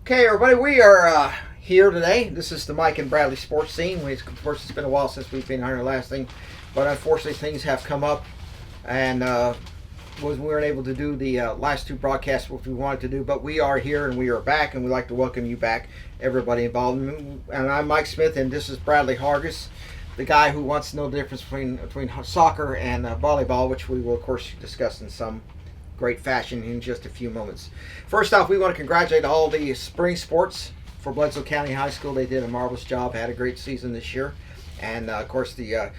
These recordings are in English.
Okay, everybody, we are here today. This is the Mike and Bradley Sports Scene. Of course, it's been a while since we've been on our last thing, but unfortunately, things have come up, and we weren't able to do the last two broadcasts which we wanted to do. But we are here and we are back, and we'd like to welcome you back, everybody involved. And I'm Mike Smith, and this is Bradley Hargis, the guy who wants to know the difference between soccer and volleyball, which we will, of course, discuss in some great fashion in just a few moments. First off, we want to congratulate all the spring sports for Bledsoe County High School. They did a marvelous job, had a great season this year. And of course, the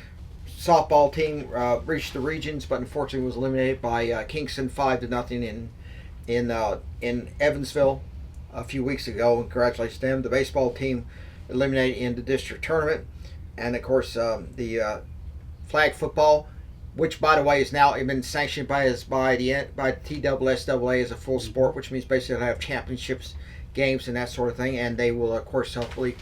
softball team reached the regions, but unfortunately was eliminated by Kingston 5-0 in Evansville a few weeks ago. Congratulations to them. The baseball team eliminated in the district tournament. And of course, the flag football, which, by the way, is now been sanctioned by the TSSAA as a full sport, which means basically they'll have championships, games, and that sort of thing. And they will, of course, hopefully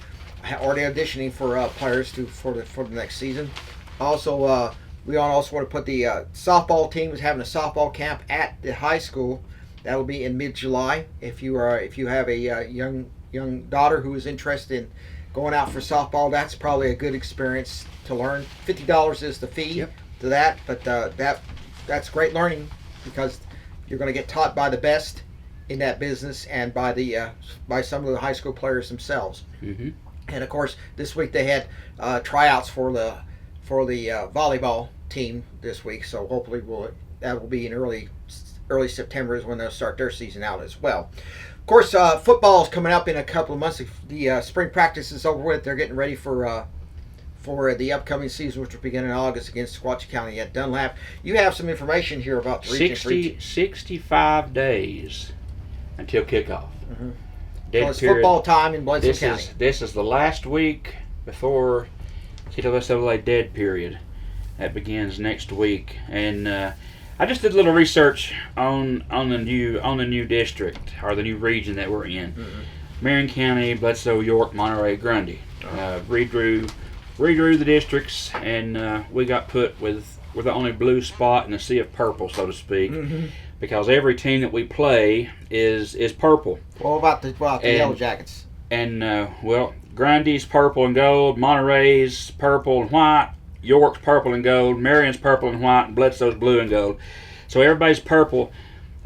already auditioning for players for the next season. Also, we also want to put the softball team is having a softball camp at the high school. That will be in mid-July. If you have a young daughter who is interested in going out for softball, that's probably a good experience to learn. $50 is the fee. Yep. To that, but that's great learning because you're going to get taught by the best in that business and by some of the high school players themselves. Mm-hmm. And of course, this week they had tryouts for the volleyball team this week. So hopefully that will be in early September is when they'll start their season out as well. Of course, football is coming up in a couple of months. The spring practice is over with. They're getting ready for the upcoming season, which will begin in August against Sequatchie County at Dunlap. You have some information here about the region. 65 days until kickoff. Mm-hmm. So it's football time in Bledsoe County. This is the last week before TSSAA dead period. That begins next week. And I just did a little research on the new district, or the new region that we're in. Mm-hmm. Marion County, Bledsoe, York, Monterey, Grundy. Redrew the districts, and we got put with the only blue spot in the sea of purple, so to speak, mm-hmm. because every team that we play is purple. What about the Yellow Jackets? And Grundy's purple and gold, Monterey's purple and white, York's purple and gold, Marion's purple and white, and Bledsoe's blue and gold. So everybody's purple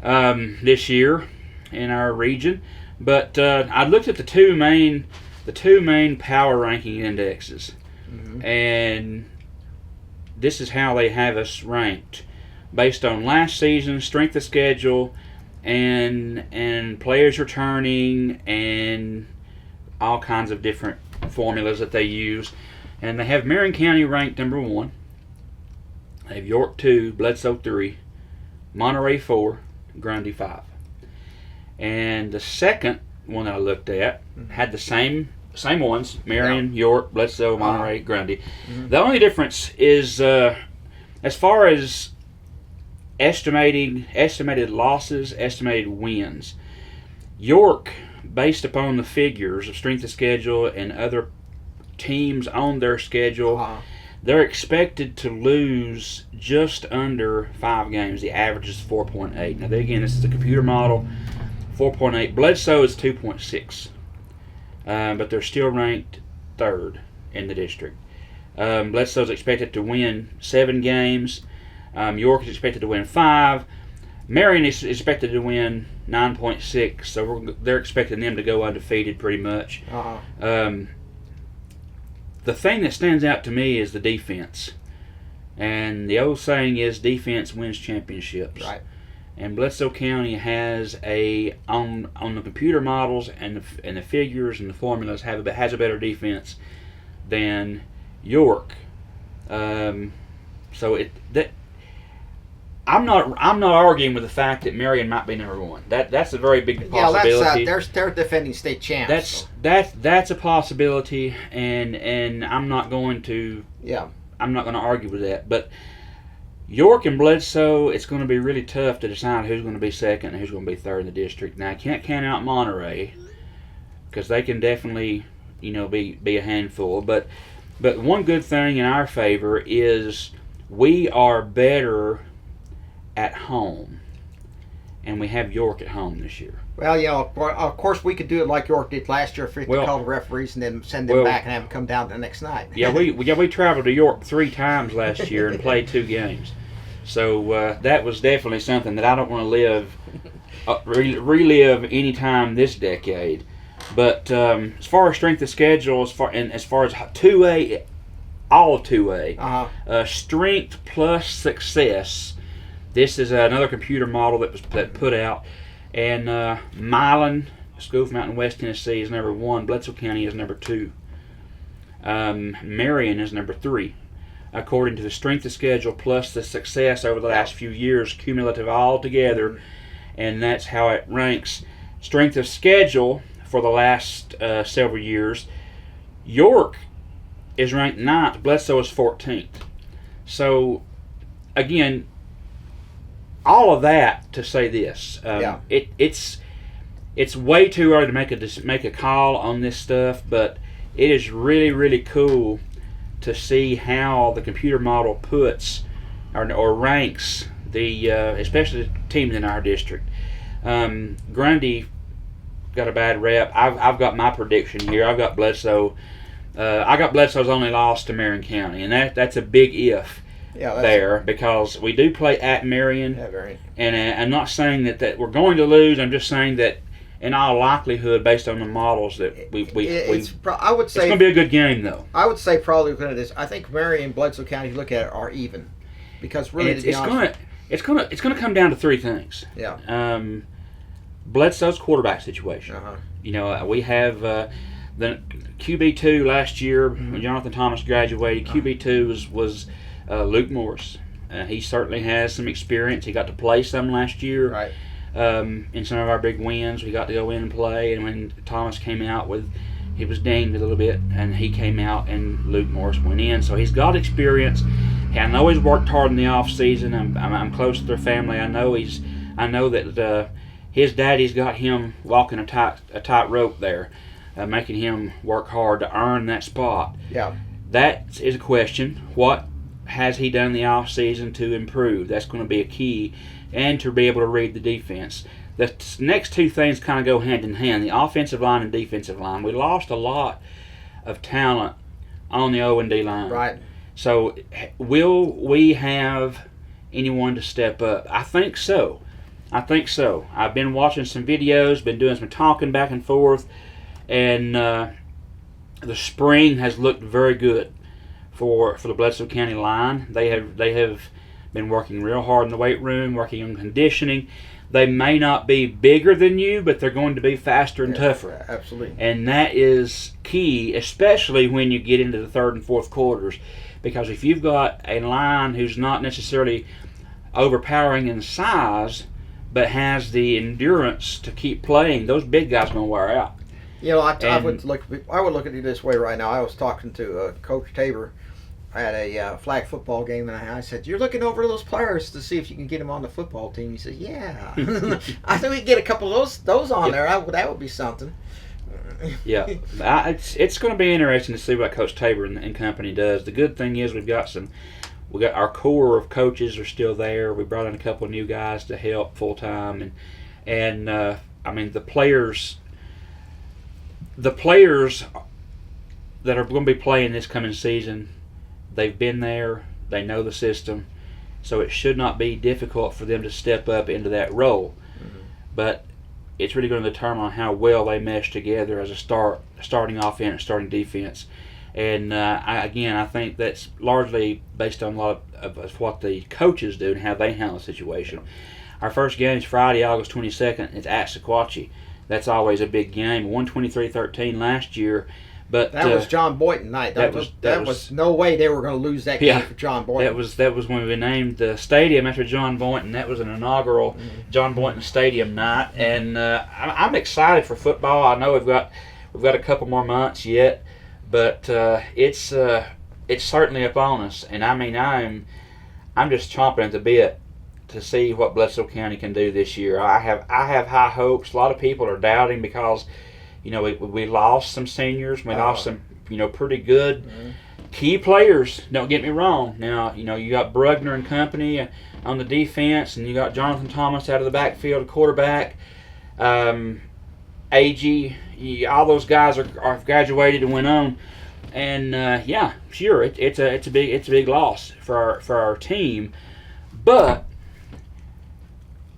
this year in our region. But I looked at the two main power ranking indexes. Mm-hmm. And this is how they have us ranked based on last season's strength of schedule and players returning and all kinds of different formulas that they use. And they have Marion County ranked number 1. They have York 2, Bledsoe 3, Monterey 4, Grundy 5. And the second one that I looked at had the same ones: Marion, York, Bledsoe, Monterey, Grundy. Mm-hmm. The only difference is as far as estimated losses, estimated wins. York, based upon the figures of strength of schedule and other teams on their schedule, they're expected to lose just under 5 games. The average is 4.8. Now, again, this is a computer model. 4.8. Bledsoe is 2.6. But they're still ranked 3rd in the district. Bledsoe's expected to win 7 games. York is expected to win 5. Marion is expected to win 9.6. So they're expecting them to go undefeated pretty much. The thing that stands out to me is the defense. And the old saying is defense wins championships. Right. And Bledsoe County has on the computer models and the figures and the formulas has a better defense than York. I'm not arguing with the fact that Marion might be number 1. That's a very big possibility. Yeah, they're defending state champs. That's a possibility, and I'm not going to argue with that. But York and Bledsoe, it's going to be really tough to decide who's going to be 2nd and who's going to be 3rd in the district. Now, I can't count out Monterey because they can definitely, be a handful. But one good thing in our favor is we are better at home. and we have York at home this year. Well, of course we could do it like York did last year, if we could call the referees and then send them back and have them come down the next night. we traveled to York 3 times last year and played 2 games. So that was definitely something that I don't want to relive any time this decade. But as far as strength of schedule, as far as 2A, all 2A, strength plus success. This is another computer model that was put out, and Milan, School for Mountain West Tennessee, is number 1. Bledsoe County is number 2. Marion is number 3, according to the strength of schedule plus the success over the last few years, cumulative all together, and that's how it ranks. Strength of schedule for the last several years, York is ranked 9th, Bledsoe is 14th. So, again, all of that to say this, it's way too early to make a call on this stuff, but it is really, really cool to see how the computer model puts or ranks the especially the teams in our district. Grundy got a bad rep. I've got my prediction here. I've got Bledsoe. I got Bledsoe's only loss to Marion County, and that's a big if. Because we do play at Marion, and I'm not saying that we're going to lose. I'm just saying that in all likelihood, based on the models that I would say it's going to be a good game, though. I would say probably looking at this, I think Marion and Bledsoe County, if you look at it, are even, because really it's going to come down to 3 things. Bledsoe's quarterback situation. We have the QB2 last year when Jonathan Thomas graduated. QB2 was Luke Morris. He certainly has some experience. He got to play some last year. In some of our big wins, we got to go in and play. And when Thomas came out he was dinged a little bit, and he came out, and Luke Morris went in. So he's got experience. I know he's worked hard in the off season. I'm close to their family. I know that his daddy's got him walking a tight rope there, making him work hard to earn that spot. That is a question. What has he done in the off season to improve? That's going to be a key, and to be able to read the defense. The next 2 things kind of go hand in hand: the offensive line and defensive line. We lost a lot of talent on the O&D line. So will we have anyone to step up? I think so. I've been watching some videos, been doing some talking back and forth, and the spring has looked very good for the Bledsoe County line. They have been working real hard in the weight room, working on conditioning. They may not be bigger than you, but they're going to be faster and tougher. Absolutely. And that is key, especially when you get into the 3rd and 4th quarters, because if you've got a line who's not necessarily overpowering in size, but has the endurance to keep playing, those big guys are going to wear out. I would look at it this way right now. I was talking to Coach Tabor at a flag football game, and I said, "You're looking over those players to see if you can get them on the football team." He said, "Yeah." I think we can get a couple of those on there. That would be something. It's going to be interesting to see what Coach Tabor and company does. The good thing is we got our core of coaches are still there. We brought in a couple of new guys to help full time, and the players that are going to be playing this coming season, they've been there, they know the system, so it should not be difficult for them to step up into that role. But it's really going to determine how well they mesh together as a starting offense, starting defense. And I think that's largely based on a lot of what the coaches do and how they handle the situation. Our first game is Friday, August 22nd. It's at Sequatchie. That's always a big game. 123-13 last year. But that was John Boynton night. That was no way they were going to lose that game for John Boynton. That was when we named the stadium after John Boynton. That was an inaugural John Boynton Stadium night, and I'm excited for football. I know we've got a couple more months yet, but it's certainly upon us. And I'm just chomping at the bit to see what Bledsoe County can do this year. I have high hopes. A lot of people are doubting because we lost some seniors. We lost some pretty good key players. Don't get me wrong. Now, you got Brugner and company on the defense, and you got Jonathan Thomas out of the backfield, quarterback. AG, all those guys are graduated and went on. And sure, it's a big loss for our team. But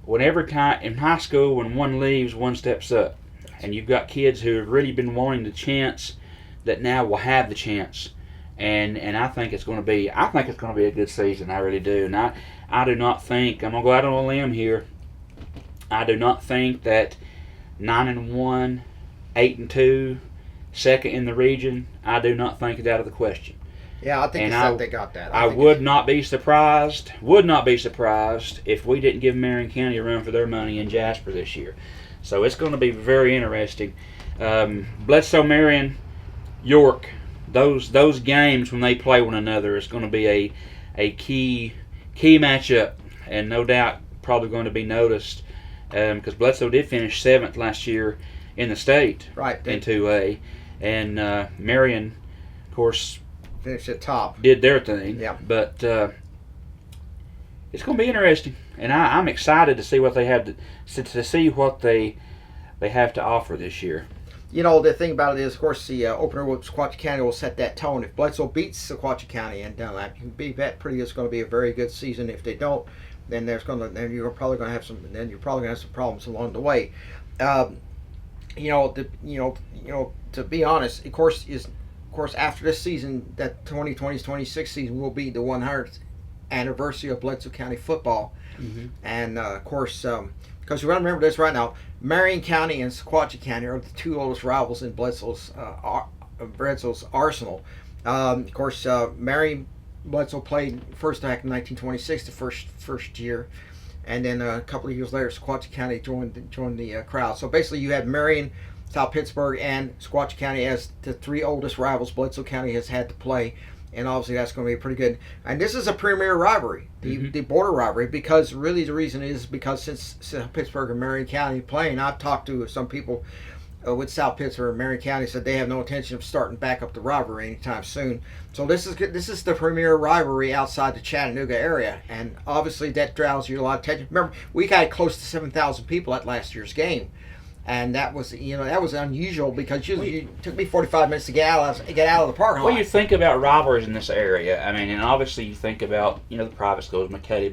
whenever in high school, when one leaves, one steps up, and you've got kids who have really been wanting the chance that now will have the chance. And I think it's going to be a good season. I really do. And I do not think, I'm going to go out on a limb here, I do not think that 9-1, 8-2, second in the region, I do not think it's out of the question. Yeah, I think they got that. I would not be surprised if we didn't give Marion County a run for their money in Jasper this year. So it's going to be very interesting. Bledsoe, Marion, York, those games when they play one another is going to be a key matchup, and no doubt probably going to be noticed because Bledsoe did finish 7th last year in the state, right, in 2A, and Marion, of course, finished at top, did their thing. Yeah, but it's going to be interesting, and I'm excited to see what they have to see what they have to offer this year. The thing about it is, of course, the opener with Sequatchie County will set that tone. If Bledsoe beats Sequatchie County and Dunlap, you can be bet pretty it's going to be a very good season. If they don't, then you're probably going to have some problems along the way. To be honest, of course, after this season, that 2020-26 season will be the 100th anniversary of Bledsoe County football, and of course. Because you got to remember this right now, Marion County and Sequatchie County are the two oldest rivals in Bledsoe's arsenal. Of course, Marion Bledsoe played first back in 1926, the first year, and then a couple of years later, Sequatchie County joined the crowd. So basically, you had Marion, South Pittsburg, and Sequatchie County as the three oldest rivals Bledsoe County has had to play. And obviously that's going to be pretty good. And this is a premier rivalry, the border rivalry, because really the reason is because since Pittsburgh and Marion County playing, I've talked to some people with South Pittsburgh and Marion County said they have no intention of starting back up the rivalry anytime soon. So this is the premier rivalry outside the Chattanooga area, and obviously that draws you a lot of attention. Remember, we got close to 7,000 people at last year's game. And that was unusual because it took me 45 minutes to get out of the parking lot. Well, you think about rivalries in this area. I mean, and obviously you think about the private schools, Macaulay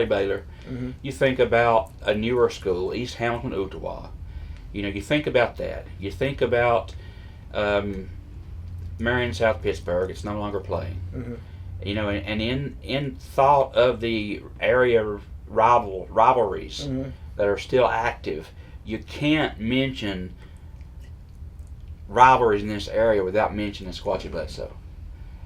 Baylor. Mm-hmm. You think about a newer school, East Hamilton, Ottawa. You think about that. You think about Marion, South Pittsburgh. It's no longer playing. Mm-hmm. And in thought of the area rivalries that are still active. You can't mention rivalries in this area without mentioning Sequatchie Bledsoe,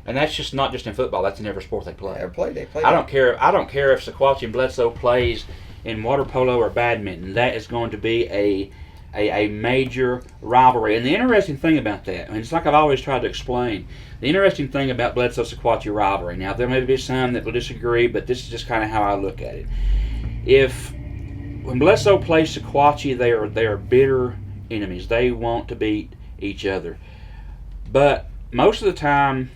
and that's just not just in football. That's in every sport they play. They play. I don't care if Sequatchie and Bledsoe plays in water polo or badminton. That is going to be a major rivalry. And the interesting thing about that, and it's like I've always tried to explain, the interesting thing about Bledsoe-Sequatchie rivalry. Now there may be some that will disagree, but this is just kind of how I look at it. When Bledsoe plays Sequatchie, they are bitter enemies. They want to beat each other. But most of the time,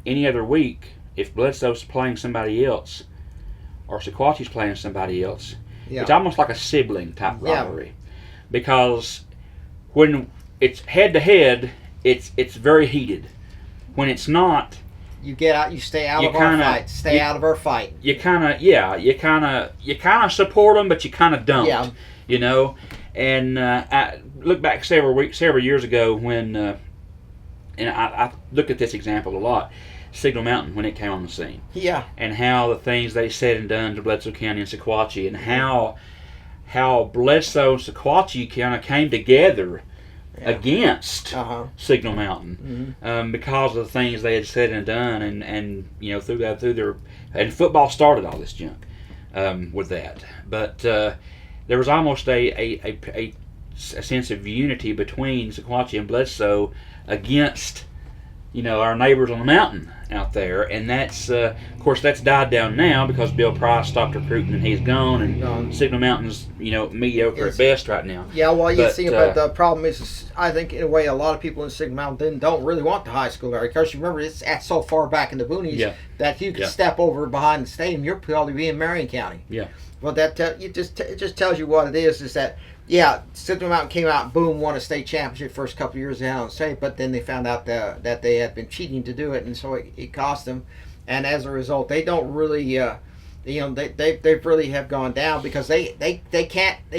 any other week, if Bledsoe's playing somebody else, or Sequatchie's playing somebody else, it's almost like a sibling type rivalry. Because when it's head to head, it's very heated. When it's not, you get out. You stay out of our fight. Stay out of our fight. You kind of support them, but you kind of don't. Yeah. And I look back several years ago when, and I look at this example a lot. Signal Mountain when it came on the scene. Yeah. And how the things they said and done to Bledsoe County and Sequatchie, and how Bledsoe and Sequatchie kind of came together. Against Signal Mountain because of the things they had said and done, and through their and football started all this junk with that. But there was almost a sense of unity between Sequatchie and Bledsoe against our neighbors on the mountain out there, and that's of course that's died down now because Bill Price stopped recruiting and he's gone, and Signal Mountain's mediocre at best right now. Yeah, well, you see, but the problem is, I think in a way a lot of people in Signal Mountain don't really want the high school area because you remember it's at so far back in the boonies that you can step over behind the stadium, you'll probably be in Marion County. Yeah. Well, that it just tells you what it is that. Yeah, Signal Mountain came out and boom, won a state championship first couple of years down on state, but then they found out that they had been cheating to do it, and so it cost them. And as a result, they don't really, they really have gone down because they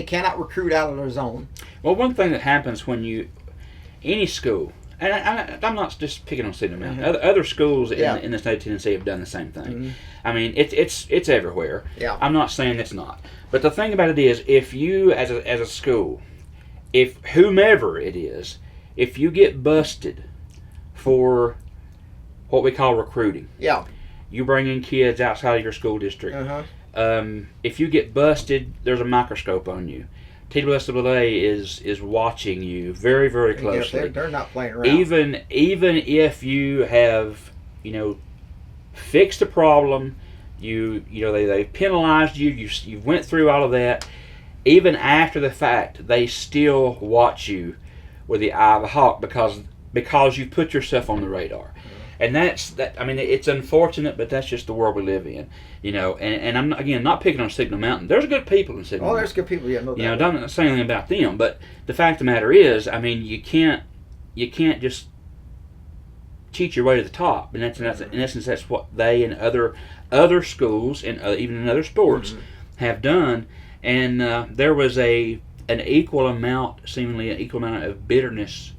cannot recruit out of their zone. Well, one thing that happens when any school, and I'm not just picking on Signal Mountain, other schools in the state of Tennessee have done the same thing. Mm-hmm. I mean, it's everywhere. Yeah. I'm not saying it's not. But the thing about it is, if you, as a school, if whomever it is, if you get busted for what we call recruiting, you bring in kids outside of your school district. If you get busted, there's a microscope on you. TWSAA is watching you very, very closely. They're not playing around. Even if you have, fixed a problem. They penalized you. You went through all of that. Even after the fact, they still watch you with the eye of a hawk because you put yourself on the radar, and that's that. I mean, it's unfortunate, but that's just the world we live in. And I'm not picking on Signal Mountain. There's good people in Signal. Oh, there's good people. Yeah, no doubt. I'm not saying anything about them, but the fact of the matter is, I mean, you can't just cheat your way to the top, and in essence, that's what they and other schools and even in other sports have done. And there was seemingly an equal amount of bitterness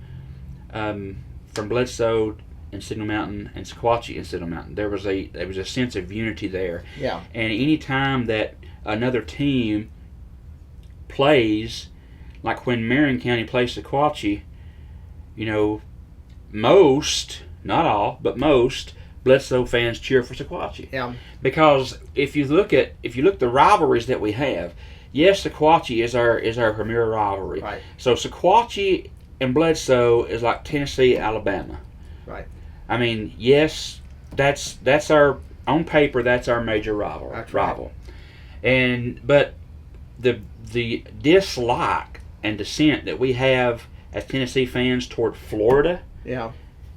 from Bledsoe and Signal Mountain and Sequatchie and Signal Mountain. There was a sense of unity there. Yeah. And any time that another team plays, like when Marion County plays Sequatchie, most, not all, but most Bledsoe fans cheer for Sequatchie. Yeah. Because if you look the rivalries that we have, yes, Sequatchie is our premier rivalry. Right. So Sequatchie and Bledsoe is like Tennessee, Alabama. Right. I mean, yes, that's our on paper that's our major rival. That's right. But the dislike and dissent that we have as Tennessee fans toward Florida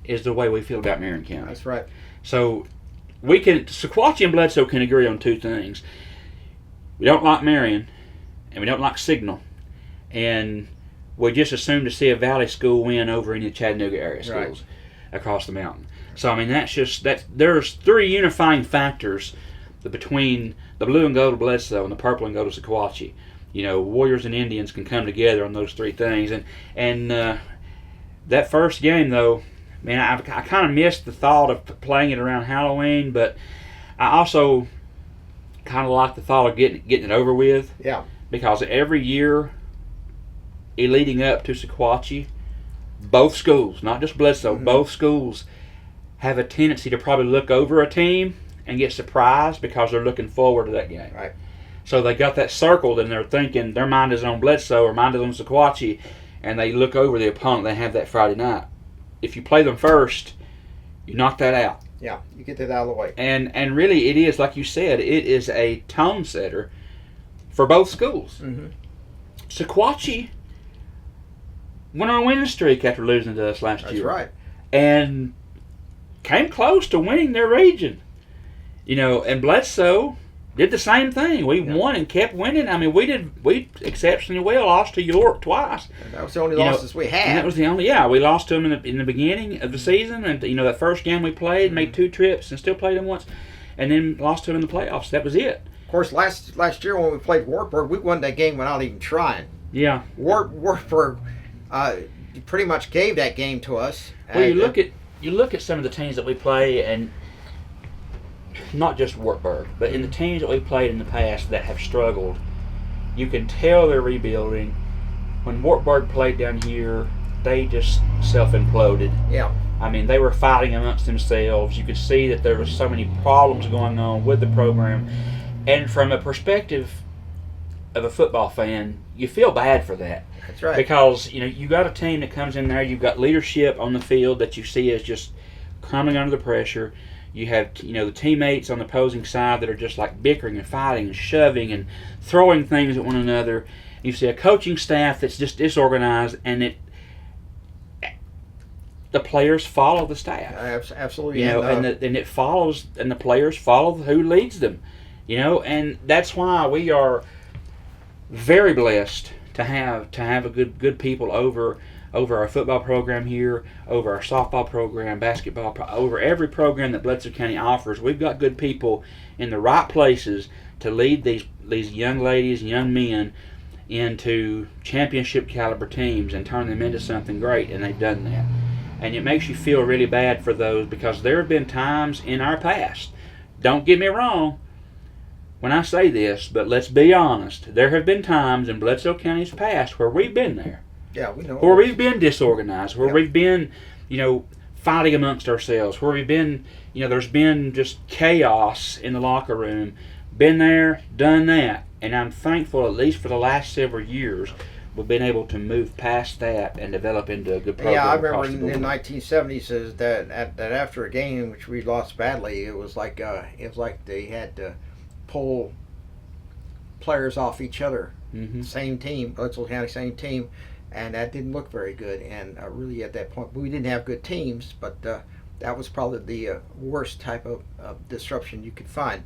is the way we feel about Marion County. That's right. So Sequatchie and Bledsoe can agree on two things. We don't like Marion, and we don't like Signal, and we just assume to see a Valley school win over any of the Chattanooga area schools across the mountain. So I mean, there's three unifying factors between the blue and gold of Bledsoe and the purple and gold of Sequatchie. Warriors and Indians can come together on those three things, and that first game though. Man, I kind of missed the thought of playing it around Halloween, but I also kind of like the thought of getting it over with. Yeah. Because every year, leading up to Sequatchie, both schools, not just Bledsoe, both schools have a tendency to probably look over a team and get surprised because they're looking forward to that game. Right. So they got that circled and they're thinking their mind is on Bledsoe or mind is on Sequatchie, and they look over the opponent they have that Friday night. If you play them first, you knock that out. Yeah, you get that out of the way. And really, it is, like you said, it is a tone setter for both schools. Mm-hmm. Sequatchie went on a winning streak after losing to us last year. That's right. And came close to winning their region. And Bledsoe did the same thing. We won and kept winning. I mean, we exceptionally well. Lost to York twice. And that was the only losses we had. And that was the only. Yeah, we lost to them in the beginning of the season, and that first game we played, made 2 trips, and still played them once, and then lost to them in the playoffs. That was it. Of course, last year when we played Wartburg, we won that game without even trying. Yeah. Wartburg pretty much gave that game to us. Well, you look at some of the teams that we play, and not just Wartburg, but in the teams that we played in the past that have struggled, you can tell they're rebuilding. When Wartburg played down here, they just self-imploded. Yeah. I mean, they were fighting amongst themselves. You could see that there was so many problems going on with the program. And from a perspective of a football fan, you feel bad for that. That's right. Because, you got a team that comes in there, you've got leadership on the field that you see as just crumbling under the pressure. You have, the teammates on the opposing side that are just like bickering and fighting and shoving and throwing things at one another. You see a coaching staff that's just disorganized, and the players follow the staff. Absolutely. And it follows, and the players follow who leads them. And that's why we are very blessed to have a good people over our football program here, over our softball program, basketball, over every program that Bledsoe County offers. We've got good people in the right places to lead these young ladies and young men into championship caliber teams and turn them into something great, and they've done that. And it makes you feel really bad for those, because there have been times in our past, don't get me wrong when I say this, but let's be honest, there have been times in Bledsoe County's past where we've been there. Yeah, we know. Where we've been disorganized, where we've been, fighting amongst ourselves, where we've been, there's been just chaos in the locker room. Been there, done that. And I'm thankful, at least for the last several years, we've been able to move past that and develop into a good program. Yeah, I remember in the 1970s that after a game which we lost badly, it was like they had to pull players off each other. Mm-hmm. Same team, Bledsoe County, same team, and that didn't look very good. And really, at that point, we didn't have good teams, but that was probably the worst type of disruption you could find.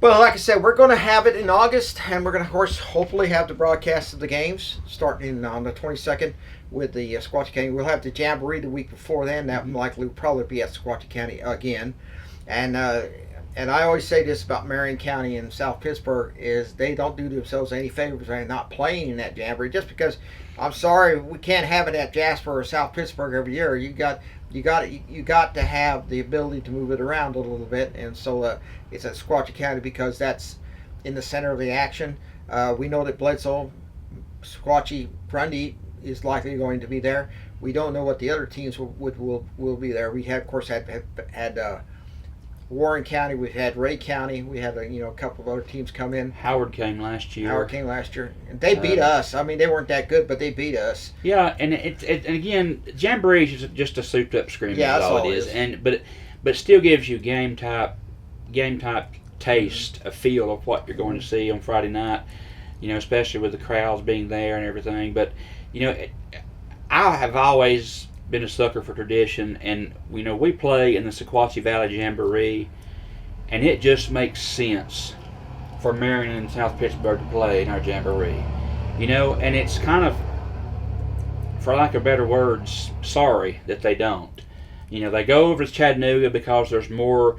Well, like I said, we're going to have it in August, and we're going to, of course, hopefully have the broadcast of the games starting on the 22nd with the Sequatchie County. We'll have the Jamboree the week before then. That likely will probably be at Sequatchie County again. And I always say this about Marion County and South Pittsburgh is they don't do themselves any favors by not playing in that Jamboree, just because, I'm sorry, we can't have it at Jasper or South Pittsburgh every year. You got to have the ability to move it around a little bit, and so it's at Sequatchie County because that's in the center of the action. We know that Bledsoe, Sequatchie, Grundy is likely going to be there. We don't know what the other teams will be there. We had, of course, had Warren County, we had Ray County, we had a couple of other teams come in. Howard came last year. And they beat us. I mean, they weren't that good, but they beat us. Yeah, and and again, Jamboree is just a souped up scrimmage. Yeah, that's all it is. But still gives you game type taste, a feel of what you're going to see on Friday night. Especially with the crowds being there and everything. But I have always been a sucker for tradition, and we play in the Sequatchie Valley Jamboree, and it just makes sense for Marion and South Pittsburgh to play in our Jamboree, and it's kind of, for lack of better words, sorry that they don't. They go over to Chattanooga because there's more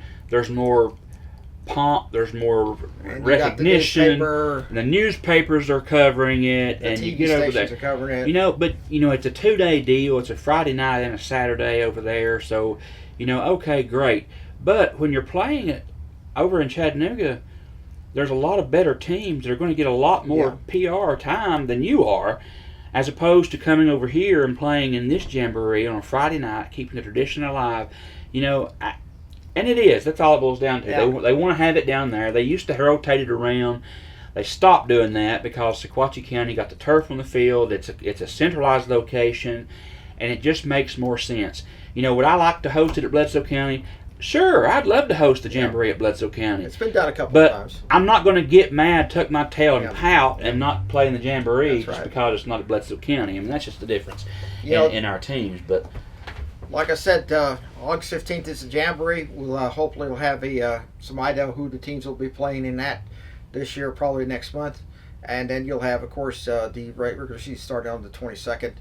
pomp, there's more recognition. The newspapers are covering it, and TV you get over there. Are covering it. But it's a 2-day deal. It's a Friday night and a Saturday over there. So, okay, great. But when you're playing it over in Chattanooga, there's a lot of better teams that are going to get a lot more PR time than you are, as opposed to coming over here and playing in this Jamboree on a Friday night, keeping the tradition alive. And it is. That's all it boils down to. Yeah. They want to have it down there. They used to rotate it around. They stopped doing that because Sequatchie County got the turf on the field. It's a centralized location, and it just makes more sense. Would I like to host it at Bledsoe County? Sure, I'd love to host the Jamboree at Bledsoe County. It's been done a couple of times. But I'm not going to get mad, tuck my tail, and pout and not play in the Jamboree just because it's not at Bledsoe County. I mean, that's just the difference in our teams. But like I said, August 15th is the Jamboree. We'll hopefully we'll have some idea who the teams will be playing in that this year, probably next month. And then you'll have, of course, the regular season starting on the 22nd,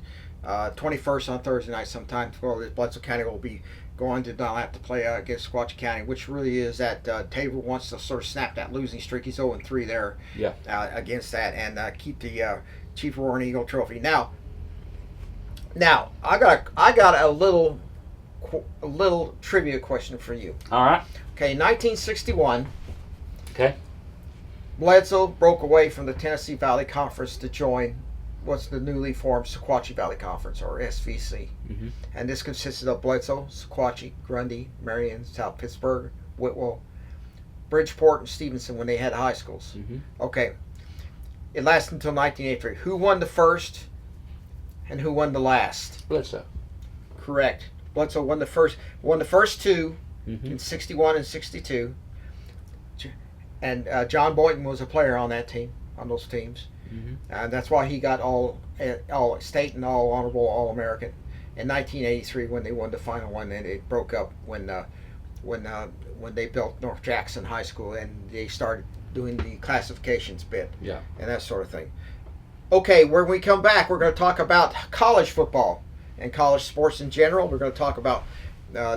21st on Thursday night sometime. Well, Bledsoe County will be going to not have to play against Sequatchie County, which really is that Tabor wants to sort of snap that losing streak. He's 0-3 there against that, and keep the Chief Roaring Eagle trophy. Now, I got a little trivia question for you. All right. Okay, 1961. Okay. Bledsoe broke away from the Tennessee Valley Conference to join what's the newly formed Sequatchie Valley Conference, or SVC. Mm-hmm. And this consisted of Bledsoe, Sequatchie, Grundy, Marion, South Pittsburgh, Whitwell, Bridgeport, and Stevenson when they had high schools. Mm-hmm. Okay. It lasted until 1983. Who won the first and who won the last? Bledsoe. Correct. Bledsoe won the first two in 61 and 62. And John Boynton was a player on those teams. That's why he got all state and all honorable All-American. In 1983, when they won the final one, and it broke up when they built North Jackson High School and they started doing the classifications bit and that sort of thing. Okay, when we come back, we're going to talk about college football and college sports in general. We're going to talk about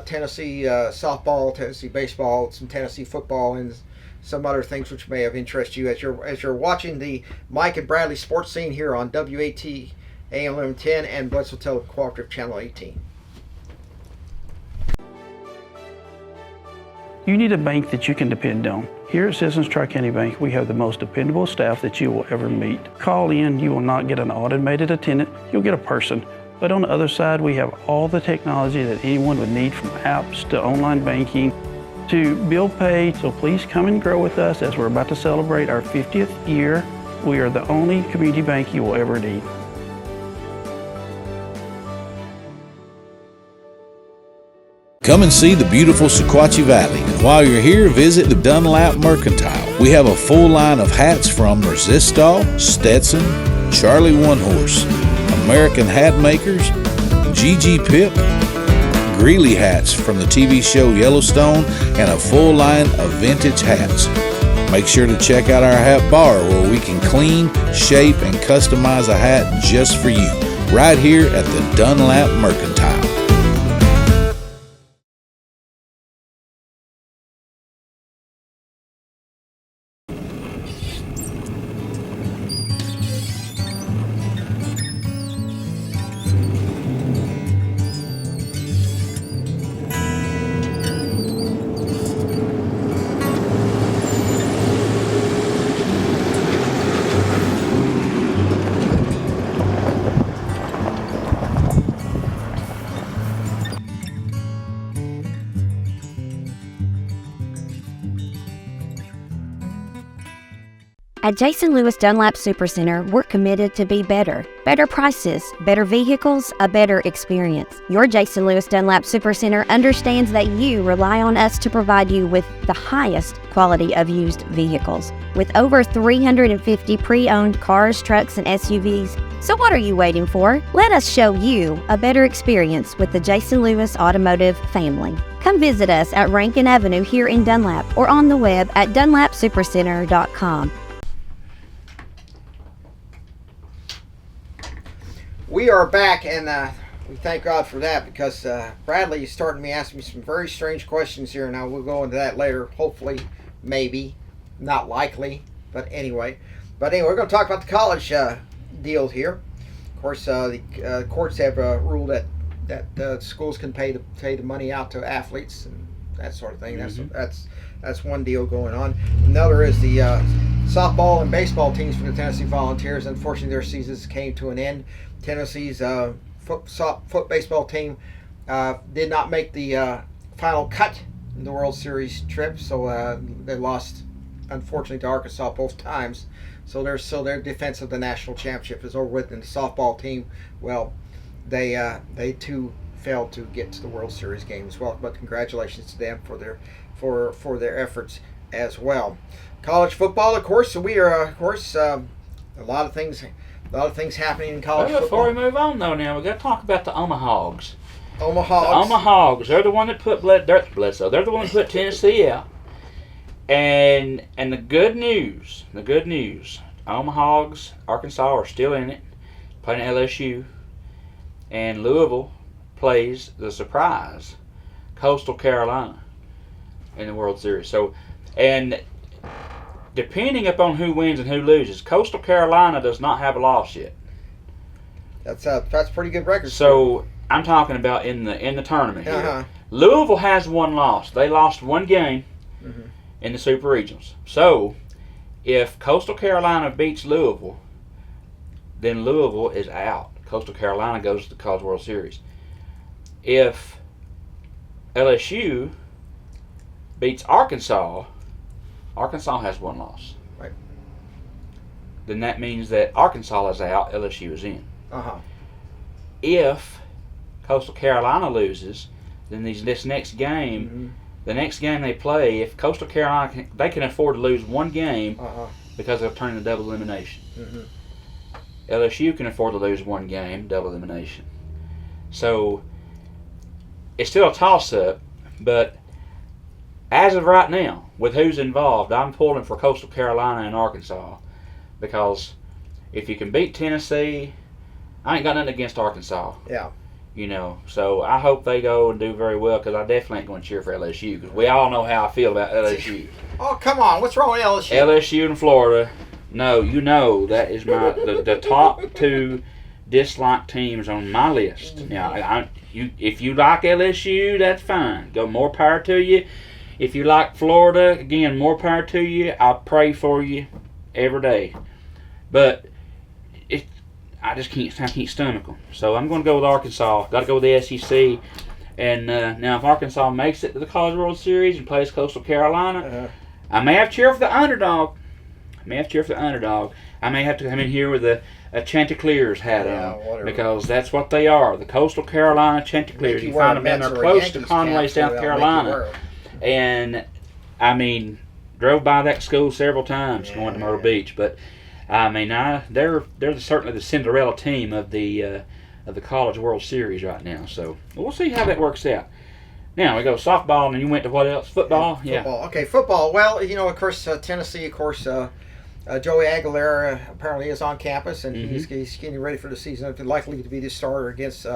Tennessee softball, Tennessee baseball, some Tennessee football, and some other things which may have interested you as you're watching the Mike and Bradley Sports Scene here on WAT AM 1110 and Bledsoe Television Cooperative Channel 18. You need a bank that you can depend on. Here at Citizens Tri-County Bank, we have the most dependable staff that you will ever meet. Call in, you will not get an automated attendant, you'll get a person. But on the other side, we have all the technology that anyone would need, from apps to online banking to bill pay. So please come and grow with us as we're about to celebrate our 50th year. We are the only community bank you will ever need. Come and see the beautiful Sequatchie Valley. And while you're here, visit the Dunlap Mercantile. We have a full line of hats from Resistol, Stetson, Charlie One Horse, American Hat Makers, G.G. Pip, Greeley hats from the TV show Yellowstone, and a full line of vintage hats. Make sure to check out our hat bar where we can clean, shape, and customize a hat just for you, right here at the Dunlap Mercantile. At Jason Lewis Dunlap Supercenter, we're committed to be better. Better prices, better vehicles, a better experience. Your Jason Lewis Dunlap Supercenter understands that you rely on us to provide you with the highest quality of used vehicles. With over 350 pre-owned cars, trucks, and SUVs. So what are you waiting for? Let us show you a better experience with the Jason Lewis Automotive family. Come visit us at Rankin Avenue here in Dunlap or on the web at dunlapsupercenter.com. We are back, and we thank God for that, because Bradley is starting to ask me some very strange questions here. Now, we'll go into that later, hopefully, maybe, not likely, but anyway. But anyway, we're going to talk about the college deal here. Of course, the courts have ruled that schools can pay the money out to athletes and that sort of thing. That's one deal going on. Another is the softball and baseball teams for the Tennessee Volunteers. Unfortunately, their seasons came to an end. Tennessee's foot baseball team did not make the final cut in the World Series trip, so they lost, unfortunately, to Arkansas both times. So their defense of the national championship is over with. And the softball team, well, they too failed to get to the World Series game as well. But congratulations to them for their efforts as well. College football, of course. So we are, of course, a lot of things happening in college football. Before we move on, though, now we got to talk about the Omahogs. The Omahogs. Omahogs. They're the one that put Bledsoe. They're the one that put Tennessee out. And the good news, Omahogs, Arkansas are still in it, playing at LSU, and Louisville plays the surprise Coastal Carolina in the World Series. So, and depending upon who wins and who loses, Coastal Carolina does not have a loss yet. That's a pretty good record. So I'm talking about in the tournament here. Louisville has one loss. They lost one game in the Super Regionals. So if Coastal Carolina beats Louisville, then Louisville is out. Coastal Carolina goes to the College World Series. If LSU beats Arkansas, Arkansas has one loss. Right. Then that means that Arkansas is out, LSU is in. Uh-huh. If Coastal Carolina loses, then this next game, the next game they play, if Coastal Carolina they can afford to lose one game because they'll turn into double elimination. LSU can afford to lose one game, double elimination. So it's still a toss-up, but as of right now, with who's involved, I'm pulling for Coastal Carolina and Arkansas, because if you can beat Tennessee, I ain't got nothing against Arkansas. Yeah. You know, so I hope they go and do very well, because I definitely ain't going to cheer for LSU, because we all know how I feel about LSU. Oh, come on. What's wrong with LSU? LSU and Florida. No, you know that is the top two disliked teams on my list. Now, if you like LSU, that's fine. Go, more power to you. If you like Florida, again, more power to you. I pray for you every day. But I can't stomach them. So I'm going to go with Arkansas. Got to go with the SEC. And now, if Arkansas makes it to the College World Series and plays Coastal Carolina, I may have to cheer for the underdog. I may have to come in here with a Chanticleers hat on, whatever. Because that's what they are. The Coastal Carolina Chanticleers. You find them in there close to Conway, South Carolina. And, I mean, drove by that school several times going to Myrtle Beach. But, I mean, they're certainly the Cinderella team of the College World Series right now. So we'll see how that works out. Now we go softball, and you went to what else? Football? Yeah. Football. Okay, football. Well, you know, of course, Tennessee, of course, Joey Aguilera apparently is on campus, and he's getting ready for the season. Likely to be the starter against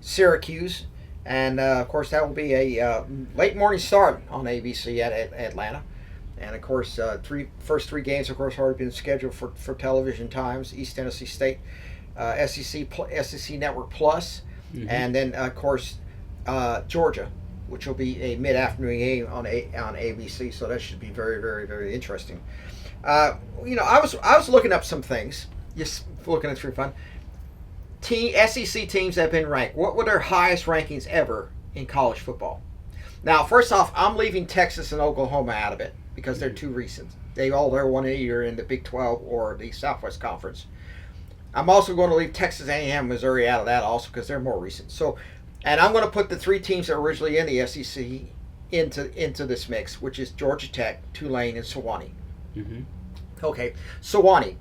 Syracuse. And, of course, that will be a late morning start on ABC at Atlanta. And, of course, first three games, of course, already been scheduled for television times. East Tennessee State, SEC Network Plus, and then, of course, Georgia, which will be a mid-afternoon game on ABC. So that should be very, very, very interesting. You know, I was looking up some things, just looking at for fun. SEC teams that have been ranked. What were their highest rankings ever in college football? Now, first off, I'm leaving Texas and Oklahoma out of it because they're too recent. They're one a year in the Big 12 or the Southwest Conference. I'm also going to leave Texas A&M, Missouri out of that also because they're more recent. So, and I'm going to put the three teams that were originally in the SEC into this mix, which is Georgia Tech, Tulane, and Sewanee. Okay, Sewanee.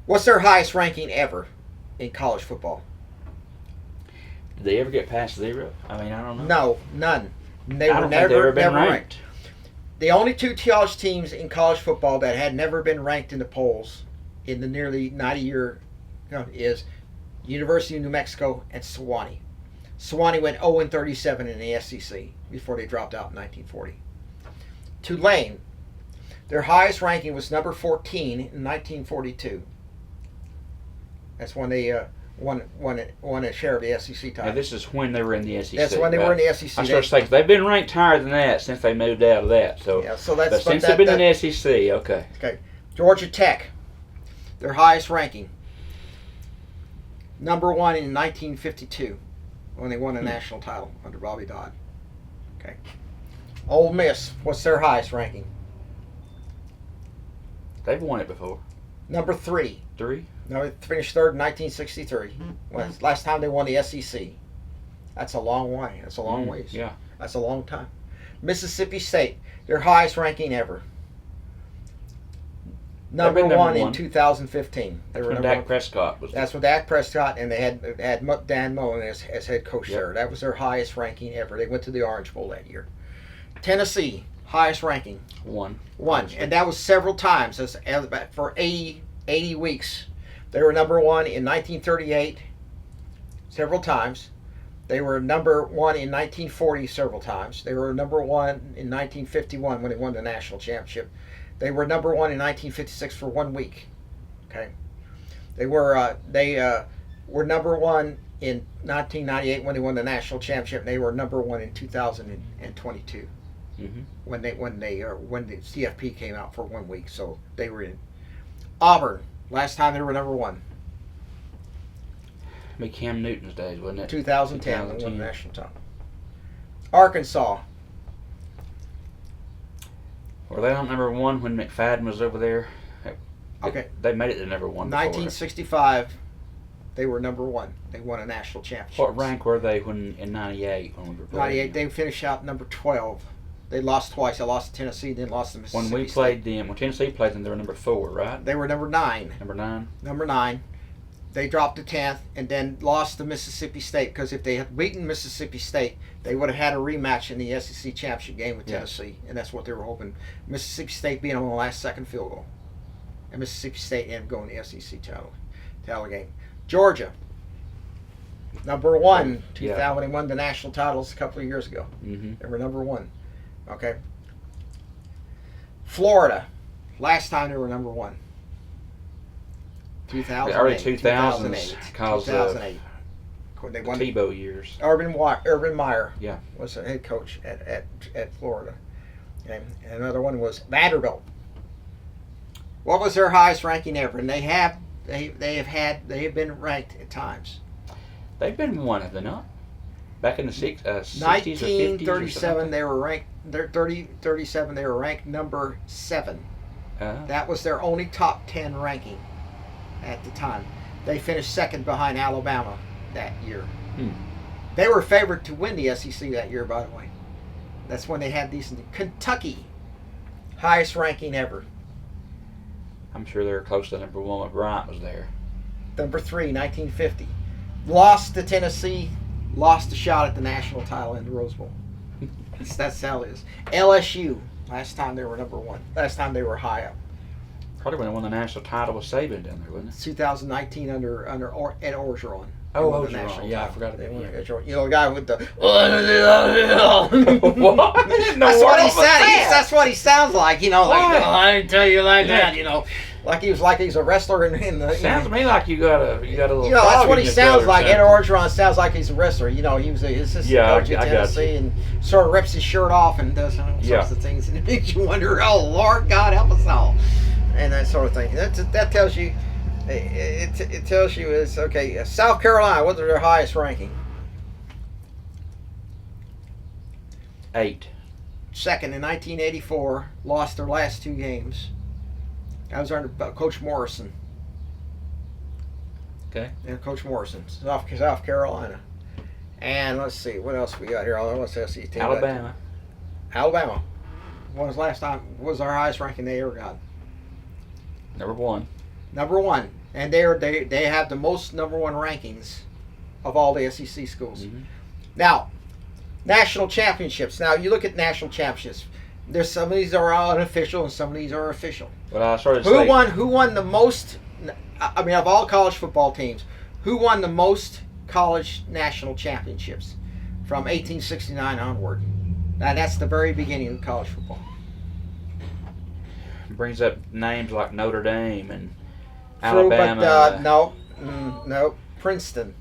What's their highest ranking ever in college football? Did they ever get past 0? I mean, I don't know. No, none. They I were don't think they never ever been ranked. ranked. The only two college teams in college football that had never been ranked in the polls in the nearly 90-year is University of New Mexico and Sewanee. Sewanee went 0-37 in the SEC before they dropped out in 1940. Tulane, their highest ranking was number 14 in 1942. That's when they won a share of the SEC title. Now, this is when they were in the SEC. That's when they were in the SEC. I was going to say, 'cause they've been ranked higher than that since they moved out of that. So, yeah, so that's, but since they've been in the SEC, okay. Okay. Georgia Tech, their highest ranking, number 1 in 1952 when they won a national title under Bobby Dodd. Okay. Ole Miss, what's their highest ranking? They've won it before. Number 3. 3? No, they finished third in 1963. Well, last time they won the SEC. That's a long way. That's a long ways. Yeah. That's a long time. Mississippi State, their highest ranking ever. Number one in 2015. They were number Dak one. Prescott was. That's with Dak Prescott, and they had Dan Mullen as head coach there. That was their highest ranking ever. They went to the Orange Bowl that year. Tennessee, highest ranking. One. And that was several times. For 80 weeks. They were number 1 in 1938 several times. They were number 1 in 1940 several times. They were number 1 in 1951 when they won the national championship. They were number 1 in 1956 for 1 week. Okay. They were number 1 in 1998 when they won the national championship. And they were number 1 in 2022 when the CFP came out for 1 week. So they were in. Auburn, last time they were number 1. Be Cam Newton's days, wasn't it? 2010, they won the national title. Arkansas. Were they on number 1 when McFadden was over there? Okay. They made it to number 1 before. 1965, They were number 1. They won a national championship. What rank were they when in '98 when we were playing? 98. They finished out number 12. They lost twice. They lost to Tennessee, then lost to Mississippi When we State. played them, when Tennessee played them, they were number 4, right? They were number 9. Number 9. Number 9. They dropped to 10th and then lost to Mississippi State, because if they had beaten Mississippi State, they would have had a rematch in the SEC championship game with Tennessee, and that's what they were hoping. Mississippi State being on the last second field goal, and Mississippi State ended up going to the SEC title game. Georgia, number 1. Yeah. When they won the national titles a couple of years ago. Mm-hmm. They were number 1. Okay. Florida, last time they were number 1. 2008. The early 2000s, because of 2008. They won. Tebow years. Urban Meyer Yeah. was the head coach at Florida. And another one was Vanderbilt. What was their highest ranking ever? And they have been ranked at times. They've been one, have they not? Back in the 60s or 50s. 1937, they were ranked. They're 37. They were ranked number 7. That was their only top 10 ranking at the time. They finished second behind Alabama that year. They were favored to win the SEC that year, by the way. That's when they had these. Kentucky, highest ranking ever. I'm sure they were close to number 1 when Bryant was there. Number 3, 1950. Lost to Tennessee, lost a shot at the national title in the Rose Bowl. That's how it is. LSU, last time they were number 1. Last time they were high up. Probably when they won the national title with Saban down there, wasn't it? 2019 under Ed Orgeron. Oh, Orgeron. Yeah, I forgot about him. You know, the guy with the. What? I didn't know That's what he was sounds. that. That's what he sounds like. You know, like Why? I didn't tell you like that. You know, like he's a wrestler in the. Sounds to me like you got a little. You know, that's frog what in he your sounds throat or like. Ed something. Orgeron sounds like he's a wrestler. You know, he was his assistant coach I at got Tennessee you. and sort of rips his shirt off and does all sorts of things, and it makes you wonder, oh Lord God help us all, and that sort of thing. That tells you. It tells you is okay. South Carolina, what's their highest ranking? 8. Second in 1984, lost their last 2 games. That was under Coach Morrison. Okay. Yeah, Coach Morrison, South Carolina. And let's see, what else we got here? What's the SEC team? Alabama. Alabama. When was last time? What was our highest ranking they ever got? Number 1. Number 1, and they have the most number 1 rankings of all the SEC schools. Mm-hmm. Now, national championships. Now you look at national championships. There's some of these are unofficial and some of these are official. Well, I started. Who won the most? I mean, of all college football teams, who won the most college national championships from 1869 onward? Now that's the very beginning of college football. Brings up names like Notre Dame and True, Alabama. but no, Princeton.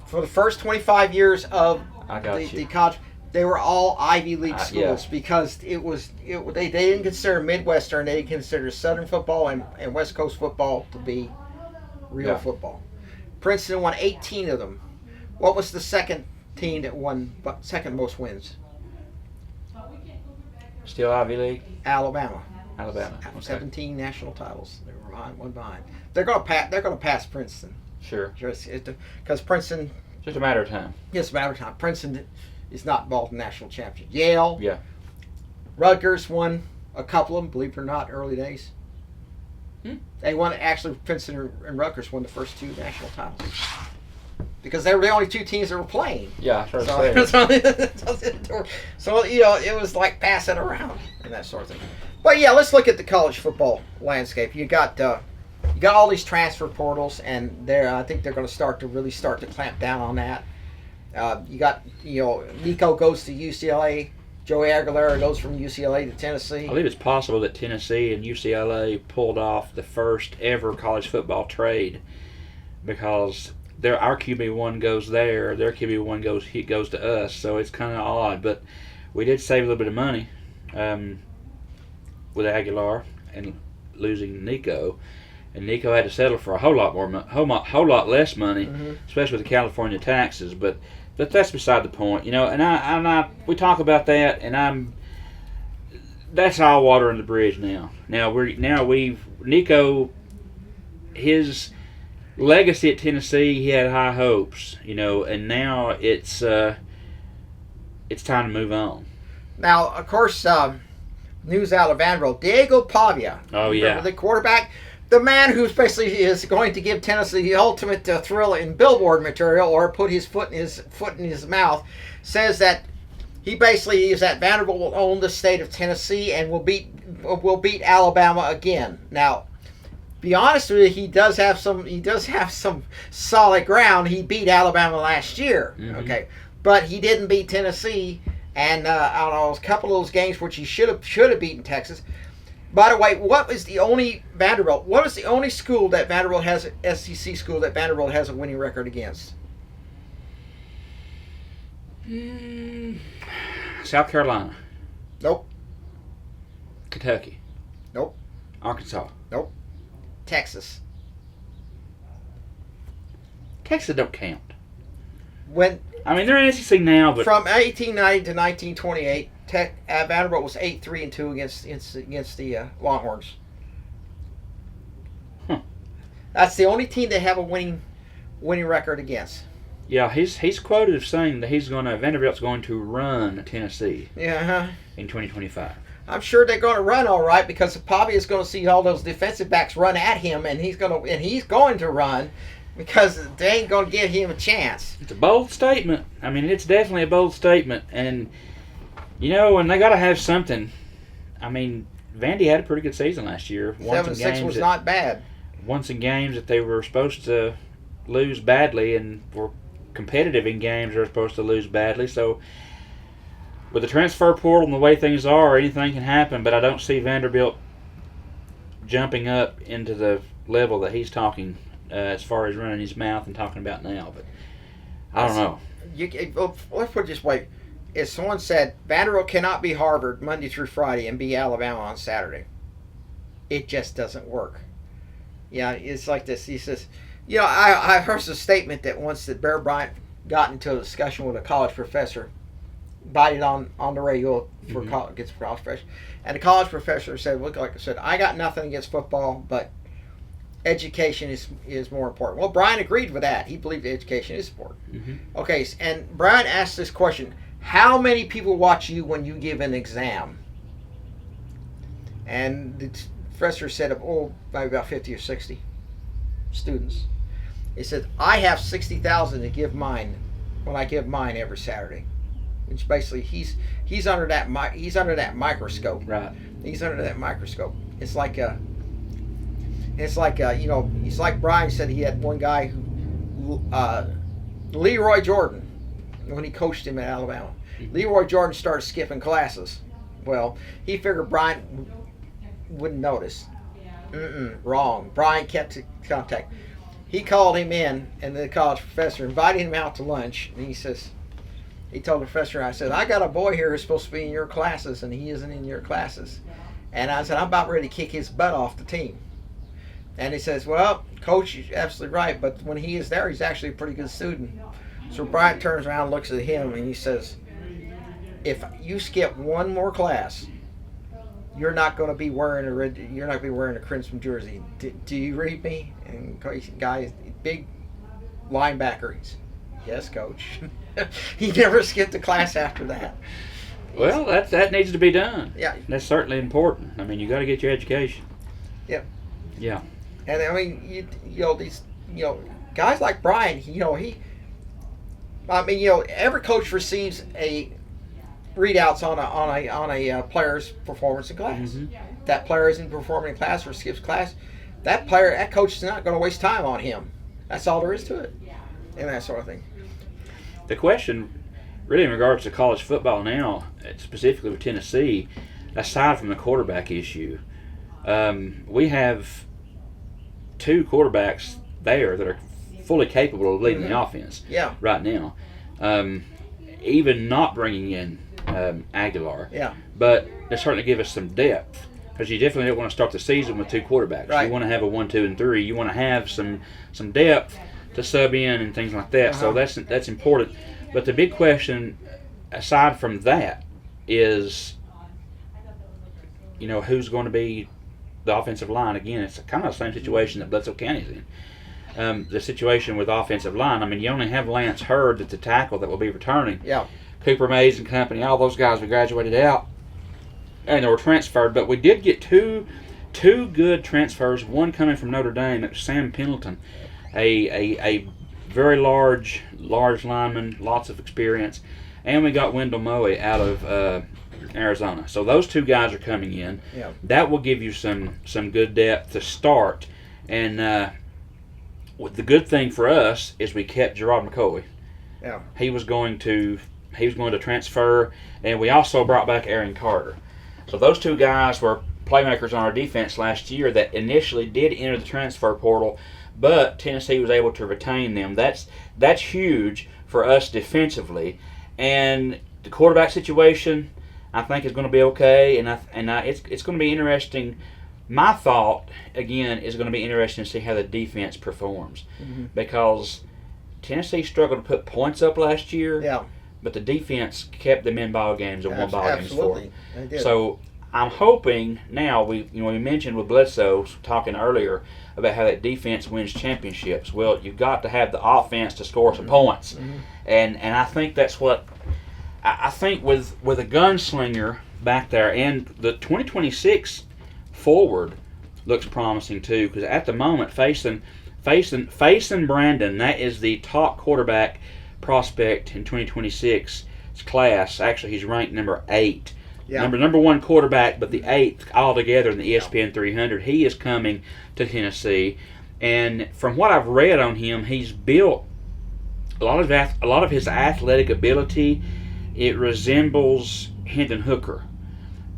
For the first 25 years of the college, they were all Ivy League schools because they didn't consider Midwestern, they considered Southern football and West Coast football to be real football. Princeton won 18 of them. What was the second team that won second most wins? Still Ivy League? Alabama. Okay. 17 national titles. They were one behind. They're going to pass Princeton. Sure. Because Princeton. Just a matter of time. Just a matter of time. Princeton is not involved in national championship. Yale. Yeah. Rutgers won a couple of them, believe it or not, early days. They won, actually, Princeton and Rutgers won the first 2 national titles. Because they were the only 2 teams that were playing. Yeah, sure. So you know, it was like passing around and that sort of thing. But yeah, let's look at the college football landscape. You got all these transfer portals, and I think they're going to start to clamp down on that. You got Nico goes to UCLA, Joey Aguilera goes from UCLA to Tennessee. I believe it's possible that Tennessee and UCLA pulled off the first ever college football trade because our QB1 goes there, their QB1 goes to us, so it's kind of odd. But we did save a little bit of money with Aguilar and losing Nico, and Nico had to settle for a whole lot less money, especially with the California taxes. But that's beside the point, you know. And we talk about that, and that's all water in the bridge now. Nico his legacy at Tennessee, he had high hopes, and now it's time to move on. Now, of course, news out of Vanderbilt, Diego Pavia. Oh, yeah. Remember the quarterback? The man who basically is going to give Tennessee the ultimate thrill in billboard material, or put his foot in his mouth, says that he basically is that Vanderbilt will own the state of Tennessee and will beat Alabama again. Now, be honest with you, he does have some solid ground. He beat Alabama last year, okay, but he didn't beat Tennessee. And I don't know, a couple of those games which he should have beaten Texas. By the way, what is the only school that Vanderbilt has, SEC school that Vanderbilt has a winning record against? South Carolina. Nope. Kentucky. Nope. Arkansas. Nope. Texas. Texas don't count. They're in SEC now, but from 1890 to 1928, Vanderbilt was 8-3-2 against the Longhorns. That's the only team they have a winning record against. Yeah, he's quoted as saying that Vanderbilt's going to run Tennessee. Yeah. In 2025. I'm sure they're going to run all right, because Pavia is going to see all those defensive backs run at him, and he's going to run, because they ain't going to give him a chance. It's a bold statement. It's definitely a bold statement, and and they got to have something. Vandy had a pretty good season last year. 7-6 was not bad. Won some games that they were supposed to lose badly, and were competitive in games they were supposed to lose badly. So with the transfer portal and the way things are, anything can happen, but I don't see Vanderbilt jumping up into the level that he's talking as far as running his mouth and talking about now. But I don't know. Let's put it this way. As someone said, Vanderbilt cannot be Harvard Monday through Friday and be Alabama on Saturday. It just doesn't work. Yeah, it's like this. He says, I heard a statement that once that Bear Bryant got into a discussion with a college professor, bited on the radio for college professor, and the college professor said, "Look, like I said, I got nothing against football, but education is more important." Well, Bryant agreed with that. He believed education is important. Okay, and Bryant asked this question: how many people watch you when you give an exam? And the professor said, maybe about 50 or 60 students. He said, I have 60,000 to give mine when I give mine every Saturday. Which basically he's under that microscope. Right. He's under that microscope. It's like Brian said, he had one guy who Leroy Jordan, when he coached him at Alabama. Leroy Jordan started skipping classes. Well, he figured Brian wouldn't notice. Wrong. Brian kept contact. He called him in, and the college professor invited him out to lunch, and he told the professor, I said, I got a boy here who's supposed to be in your classes, and he isn't in your classes. And I said, I'm about ready to kick his butt off the team. And he says, well, coach, you're absolutely right, but when he is there, he's actually a pretty good student. So Brian turns around and looks at him, and he says, if you skip one more class, you're not going to be wearing a crimson jersey. Do you read me? And guy, big linebacker. He's, yes, coach. He never skipped a class after that. Well, that needs to be done. Yeah, that's certainly important. You got to get your education. Yep. Yeah. And these guys like Brian. Every coach receives a readouts on a player's performance in class. That player isn't performing in class or skips class, that coach is not going to waste time on him. That's all there is to it, and that sort of thing. The question, really, in regards to college football now, specifically with Tennessee, aside from the quarterback issue, we have two quarterbacks there that are fully capable of leading the offense. Yeah. Right now, even not bringing in Aguilar. Yeah. But they certainly give us some depth, because you definitely don't want to start the season with two quarterbacks. Right. You want to have a 1, 2, and 3. You want to have some depth to sub in and things like that. So that's important. But the big question, aside from that, is who's going to be the offensive line, again, it's kind of the same situation that Bledsoe County's in. The situation with offensive line, I mean, you only have Lance Hurd that's the tackle that will be returning. Yeah. Cooper Mays and company, all those guys we graduated out, and they were transferred. But we did get two good transfers. One coming from Notre Dame, it was Sam Pendleton, a very large lineman, lots of experience, and we got Wendell Moe out of Arizona. So those two guys are coming in. Yeah. That will give you some good depth to start. And the good thing for us is we kept Gerard McCoy. Yeah. He was going to transfer, and we also brought back Aaron Carter. So those two guys were playmakers on our defense last year that initially did enter the transfer portal, but Tennessee was able to retain them. That's huge for us defensively, and the quarterback situation I think is going to be okay, and it's going to be interesting. My thought again is going to be interesting to see how the defense performs, because Tennessee struggled to put points up last year. Yeah. But the defense kept them in ball games and won ball games for them. They did. So I'm hoping now we mentioned with Bledsoe talking earlier about how that defense wins championships. Well, you've got to have the offense to score some points, and I think that's what I think with a gunslinger back there, and the 2026 forward looks promising too, because at the moment facing Brandon, that is the top quarterback prospect in 2026's class. Actually, he's ranked number 8. Yeah. Number 1 quarterback, but the 8th altogether in the ESPN 300. He is coming to Tennessee, and from what I've read on him, he's built a lot of his athletic ability. It resembles Hendon Hooker,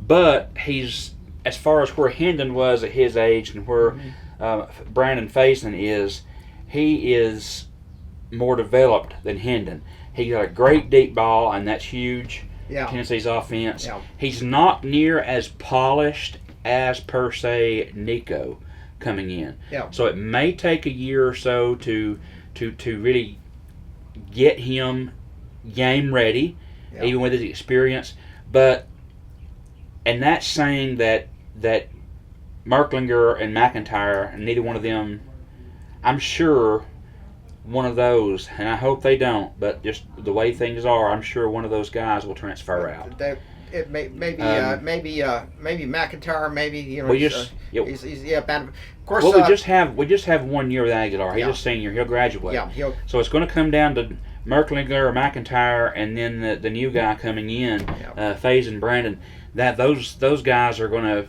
but he's, as far as where Hendon was at his age and where Brandon Faison is, he is more developed than Hendon. He got a great deep ball, and that's huge. Yeah. Tennessee's offense. Yeah. He's not near as polished as, per se, Nico coming in. Yeah. So it may take a year or so to really get him game ready, even with his experience. And that's saying that Merklinger and McIntyre, and neither one of them, I'm sure one of those, and I hope they don't, but just the way things are, I'm sure one of those guys will transfer out. Maybe McIntyre, maybe he's bad. Of course. Well, we just have 1 year with Aguilar. He's a senior. He'll graduate. Yeah. So it's going to come down to Merklinger or McIntyre, and then the new guy coming in, Faison Brandon. That those guys are going to.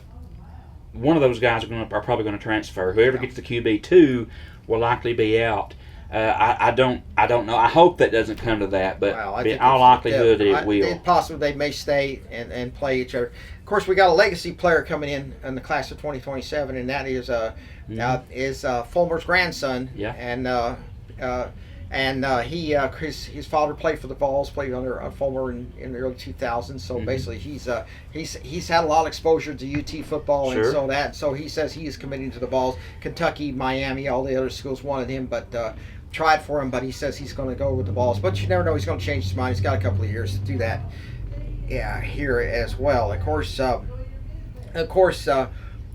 One of those guys are probably going to transfer. Whoever gets the QB2 will likely be out. I don't know. I hope that doesn't come to that, but in all likelihood it will. It's possible they may stay and play each other. Of course, we got a legacy player coming in the class of 2027, and that is Fulmer's grandson. Yeah. And his father played for the Vols, played under Fulmer in the early 2000s. So basically, he's had a lot of exposure to UT football, Sure. and so he says he is committing to the Vols. Kentucky, Miami, all the other schools wanted him, but tried for him. But he says he's going to go with the Vols. But you never know; he's going to change his mind. He's got a couple of years to do that. Yeah, here as well. Of course.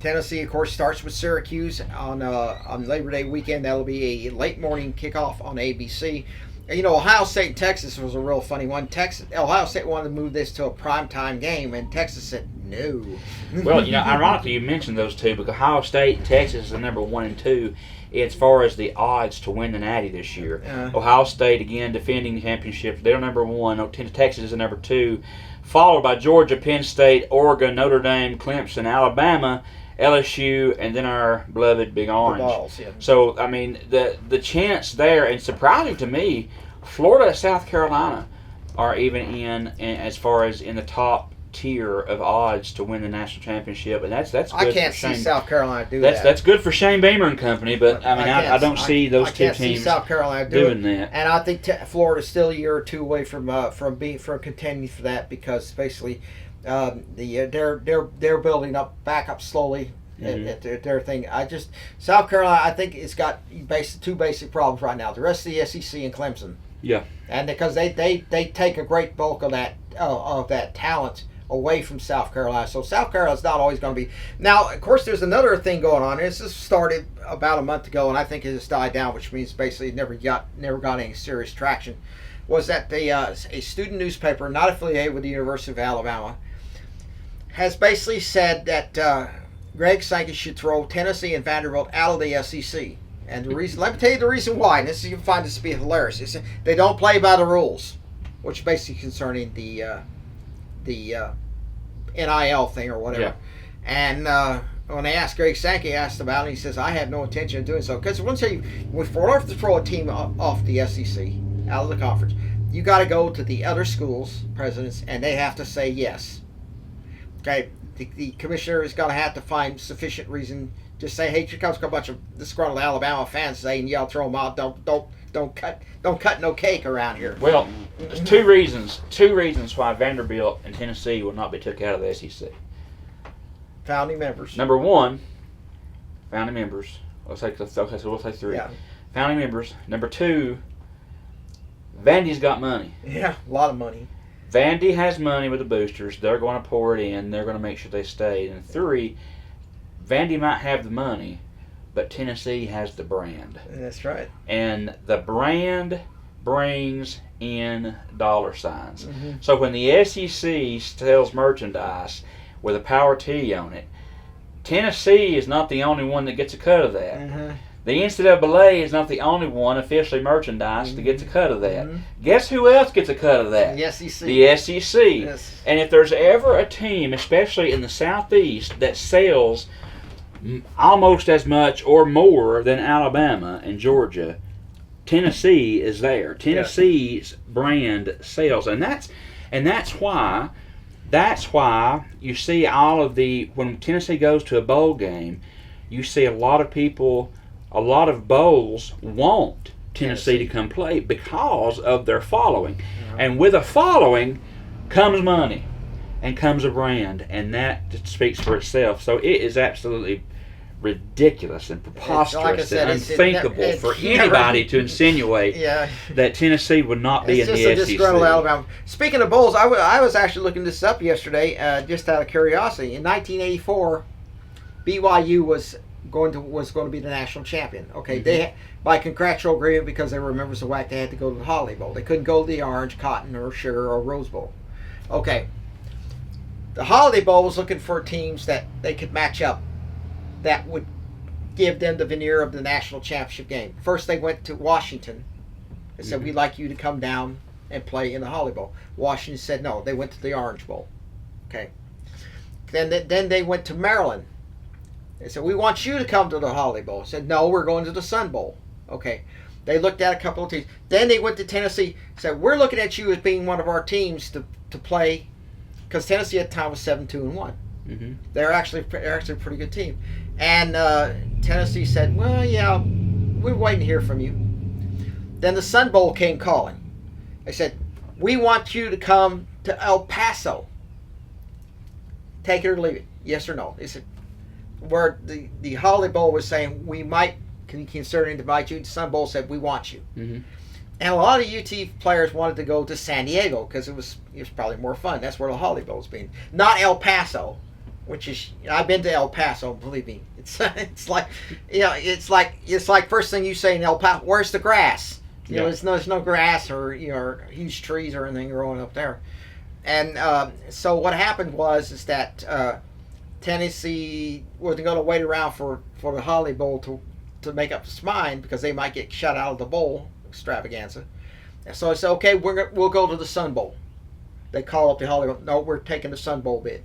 Tennessee, of course, starts with Syracuse on Labor Day weekend. That'll be a late morning kickoff on ABC. Ohio State and Texas was a real funny one. Ohio State wanted to move this to a primetime game, and Texas said no. Well, ironically, you mentioned those two because Ohio State and Texas are number 1 and 2 as far as the odds to win the Natty this year. Ohio State, again, defending the championship. They're number 1. Texas is number 2, followed by Georgia, Penn State, Oregon, Notre Dame, Clemson, Alabama, LSU, and then our beloved Big Orange. The Vols, yeah. So, I mean, the chance there, and surprising to me, Florida and South Carolina are even in as far as in the top tier of odds to win the national championship, and that's good. I can't for see Shane. South Carolina do that. That's good for Shane Beamer and company, but I mean, I don't see those two teams see South Carolina doing that. And I think Florida's still a year or two away from contending for that, because basically they're building back up slowly at their thing. South Carolina, I think it's got two basic problems right now: the rest of the SEC and Clemson. Yeah. And because they take a great bulk of that talent away from South Carolina. So South Carolina's not always going to be. Now, of course, there's another thing going on. This started about a month ago, and I think it has died down, which means basically it never got any serious traction. Was that a student newspaper not affiliated with the University of Alabama has basically said that Greg Sankey should throw Tennessee and Vanderbilt out of the SEC. And the reason, let me tell you the reason why. And you can find this to be hilarious. It's, they don't play by the rules, which is basically concerning the NIL thing or whatever. Yeah. And when they asked Greg Sankey, asked about it, he says, "I have no intention of doing so." Because once you, for order to throw a team off the SEC, out of the conference, you got to go to the other schools' presidents, and they have to say yes. Okay, the commissioner is going to have to find sufficient reason. Just say, "Hey, here comes a bunch of disgruntled Alabama fans saying, yeah, I'll throw them out. Don't cut no cake around here." Well, there's two reasons why Vanderbilt and Tennessee will not be took out of the SEC. Founding members. Number one, founding members. We'll say three. Yeah. Founding members. Number two, Vandy's got money. Yeah, a lot of money. Vandy has money with the boosters. They're going to pour it in. They're going to make sure they stay. And three, Vandy might have the money, but Tennessee has the brand. That's right. And the brand brings in dollar signs. Mm-hmm. So when the SEC sells merchandise with a Power T on it, Tennessee is not the only one that gets a cut of that. Mm-hmm. The NCAA is not the only one officially merchandised that gets a cut of that. Guess who else gets a cut of that? The SEC. The SEC. Yes. And if there's ever a team, especially in the Southeast, that sells almost as much or more than Alabama and Georgia, Tennessee is there. Tennessee's brand sells, and that's why you see all of the, when Tennessee goes to a bowl game, you see a lot of bowls want Tennessee to come play because of their following. And with a following comes money and comes a brand, and that just speaks for itself. So it is absolutely ridiculous and preposterous like I said, and unthinkable for anybody to insinuate that Tennessee would not be in the SEC. It's just a disgruntled Alabama. Speaking of bowls, I was actually looking this up yesterday, just out of curiosity. In 1984, BYU was going to be the national champion. Okay, they by contractual agreement, because they were members of WAC, they had to go to the Holiday Bowl. They couldn't go to the Orange, Cotton, or Sugar, or Rose Bowl. Okay, the Holiday Bowl was looking for teams that they could match up that would give them the veneer of the national championship game. First, they went to Washington. They said, "We'd like you to come down and play in the Holiday Bowl." Washington said no. They went to the Orange Bowl. Okay. Then they went to Maryland. They said, "We want you to come to the Holiday Bowl." They said, "No, we're going to the Sun Bowl." Okay. They looked at a couple of teams. Then they went to Tennessee. Said, "We're looking at you as being one of our teams to play," because Tennessee at the time was 7-2-1. Mm-hmm. They're actually a pretty good team. And Tennessee said, "Well, yeah, we're waiting to hear from you." Then the Sun Bowl came calling. They said, "We want you to come to El Paso. Take it or leave it. Yes or no?" They said, where the Holiday Bowl was saying, "We might consider to invite you." The Sun Bowl said, "We want you." Mm-hmm. And a lot of UT players wanted to go to San Diego because it was probably more fun. That's where the Holiday Bowl's been. Not El Paso, which is, I've been to El Paso. Believe me, it's like, it's like first thing you say in El Paso, "Where's the grass?" You know, there's no grass or huge trees or anything growing up there. And so what happened is that Tennessee wasn't going to wait around for the Holiday Bowl to make up its mind, because they might get shut out of the bowl extravaganza. And so I said, "Okay, we'll go to the Sun Bowl." They call up the Holiday Bowl. "No, we're taking the Sun Bowl bid."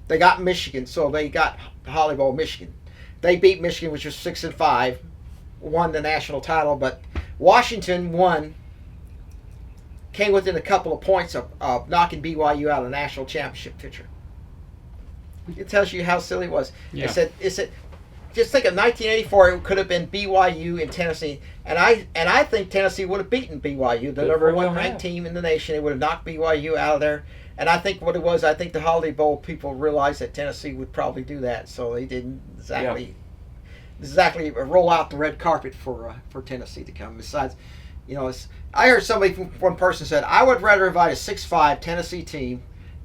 They got Michigan, so they got the Holiday Bowl Michigan. They beat Michigan, which was 6-5, won the national title, but Washington came within a couple of points of knocking BYU out of the national championship picture. It tells you how silly it was. Yeah. It said, just think of 1984. It could have been BYU and Tennessee, and I think Tennessee would have beaten BYU, the number one ranked team in the nation. It would have knocked BYU out of there. And I think what it was, I think the Holiday Bowl people realized that Tennessee would probably do that, so they didn't exactly roll out the red carpet for Tennessee to come. Besides, I heard one person said, "I would rather invite a 6'5" Tennessee team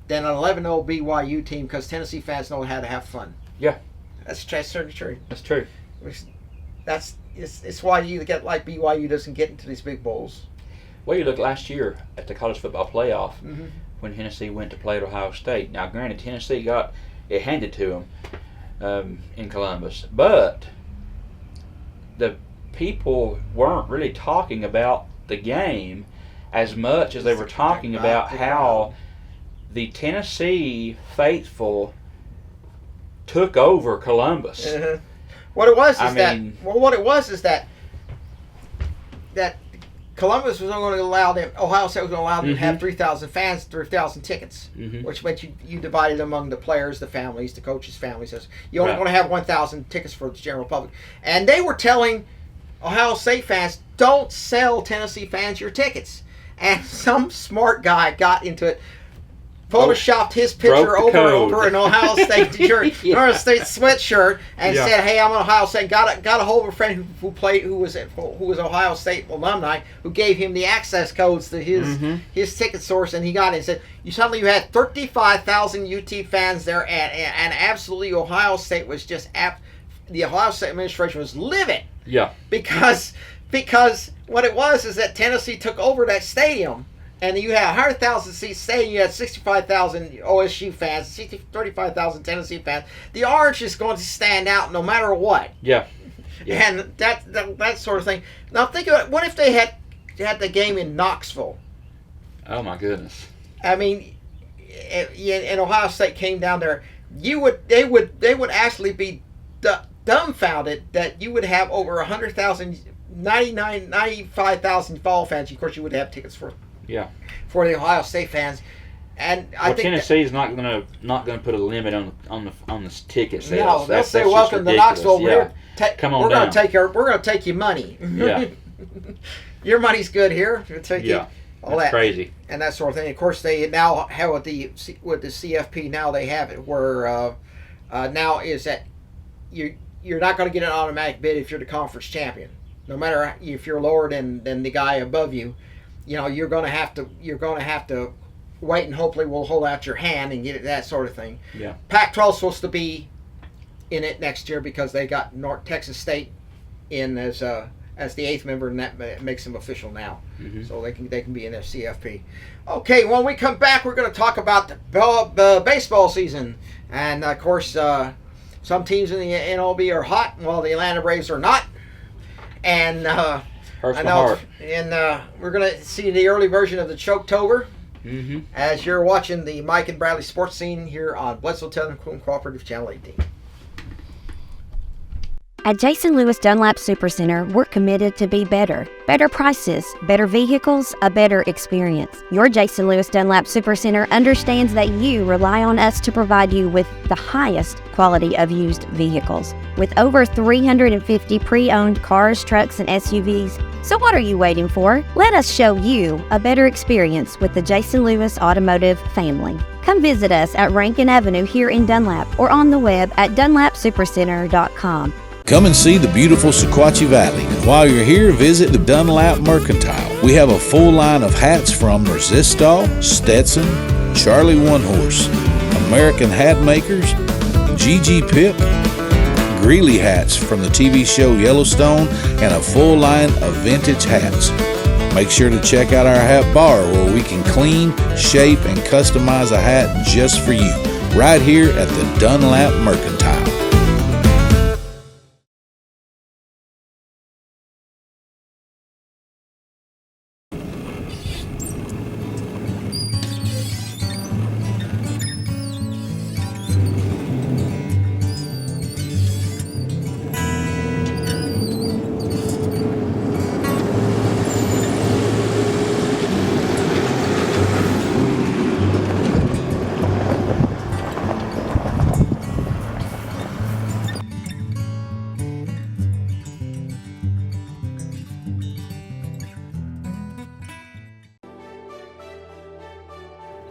than an 11-0 BYU team because Tennessee fans know how to have fun. Yeah. That's certainly true. That's true. It's why you get like BYU doesn't get into these big bowls. Well, you look last year at the college football playoff when Tennessee went to play at Ohio State. Now, granted, Tennessee got it handed to them in Columbus, but the people weren't really talking about the game as much as they were talking about how the Tennessee faithful took over Columbus. What it was is that Columbus was only going to allow them. Ohio State was going to allow them to have 3,000 fans, 3,000 tickets, which meant you divided among the players, the families, the coaches' families. You only going to have 1,000 tickets for the general public, and they were telling Ohio State fans, "Don't sell Tennessee fans your tickets." And some smart guy got into it, photoshopped his picture over an Ohio State Ohio State sweatshirt, and said, "Hey, I'm an Ohio State." Got a hold of a friend who was Ohio State alumni, who gave him the access codes to his ticket source, and he got it and said, "You had 35,000 UT fans there, and absolutely Ohio State was just the Ohio State administration was livid." Yeah. Because what it was is that Tennessee took over that stadium, and you had 100,000 seat stadium. You had 65,000 OSU fans, 35,000 Tennessee fans. The orange is going to stand out no matter what. Yeah. And that sort of thing. Now think about it. What if they had the game in Knoxville? Oh my goodness. I mean, and Ohio State came down there. They would actually be dumbfounded that you would have over 100,000, 95,000 fall fans. Of course, you would have tickets for the Ohio State fans, and I think Tennessee's not gonna put a limit on the ticket sales. No, they'll say, "Welcome to Knoxville. Come on we're down. We're going to take your money. Yeah, your money's good here. We'll take you." All that's that crazy. And that sort of thing. Of course, they now have with the CFP. Now they have it where now is that you're not going to get an automatic bid if you're the conference champion. No matter if you're lower than the guy above you, you're going to have to wait, and hopefully we'll hold out your hand and get it, that sort of thing. Yeah. Pac-12 is supposed to be in it next year because they got North Texas State in as the 8th member, and that makes them official now. So they can be in their CFP. Okay, when we come back, we're going to talk about the baseball season, and of course, some teams in the MLB are hot, while the Atlanta Braves are not. And hurts my heart. And we're going to see the early version of the Choketober as you're watching the Mike and Bradley Sports Scene here on Bledsoe Technical Cooperative Channel 18. At Jason Lewis Dunlap Supercenter, we're committed to be better. Better prices, better vehicles, a better experience. Your Jason Lewis Dunlap Supercenter understands that you rely on us to provide you with the highest quality of used vehicles. With over 350 pre-owned cars, trucks, and SUVs. So what are you waiting for? Let us show you a better experience with the Jason Lewis Automotive family. Come visit us at Rankin Avenue here in Dunlap or on the web at dunlapsupercenter.com. Come and see the beautiful Sequatchie Valley. And while you're here, visit the Dunlap Mercantile. We have a full line of hats from Resistol, Stetson, Charlie One Horse, American Hat Makers, GG Pip, Greeley hats from the TV show Yellowstone, and a full line of vintage hats. Make sure to check out our hat bar where we can clean, shape, and customize a hat just for you, right here at the Dunlap Mercantile.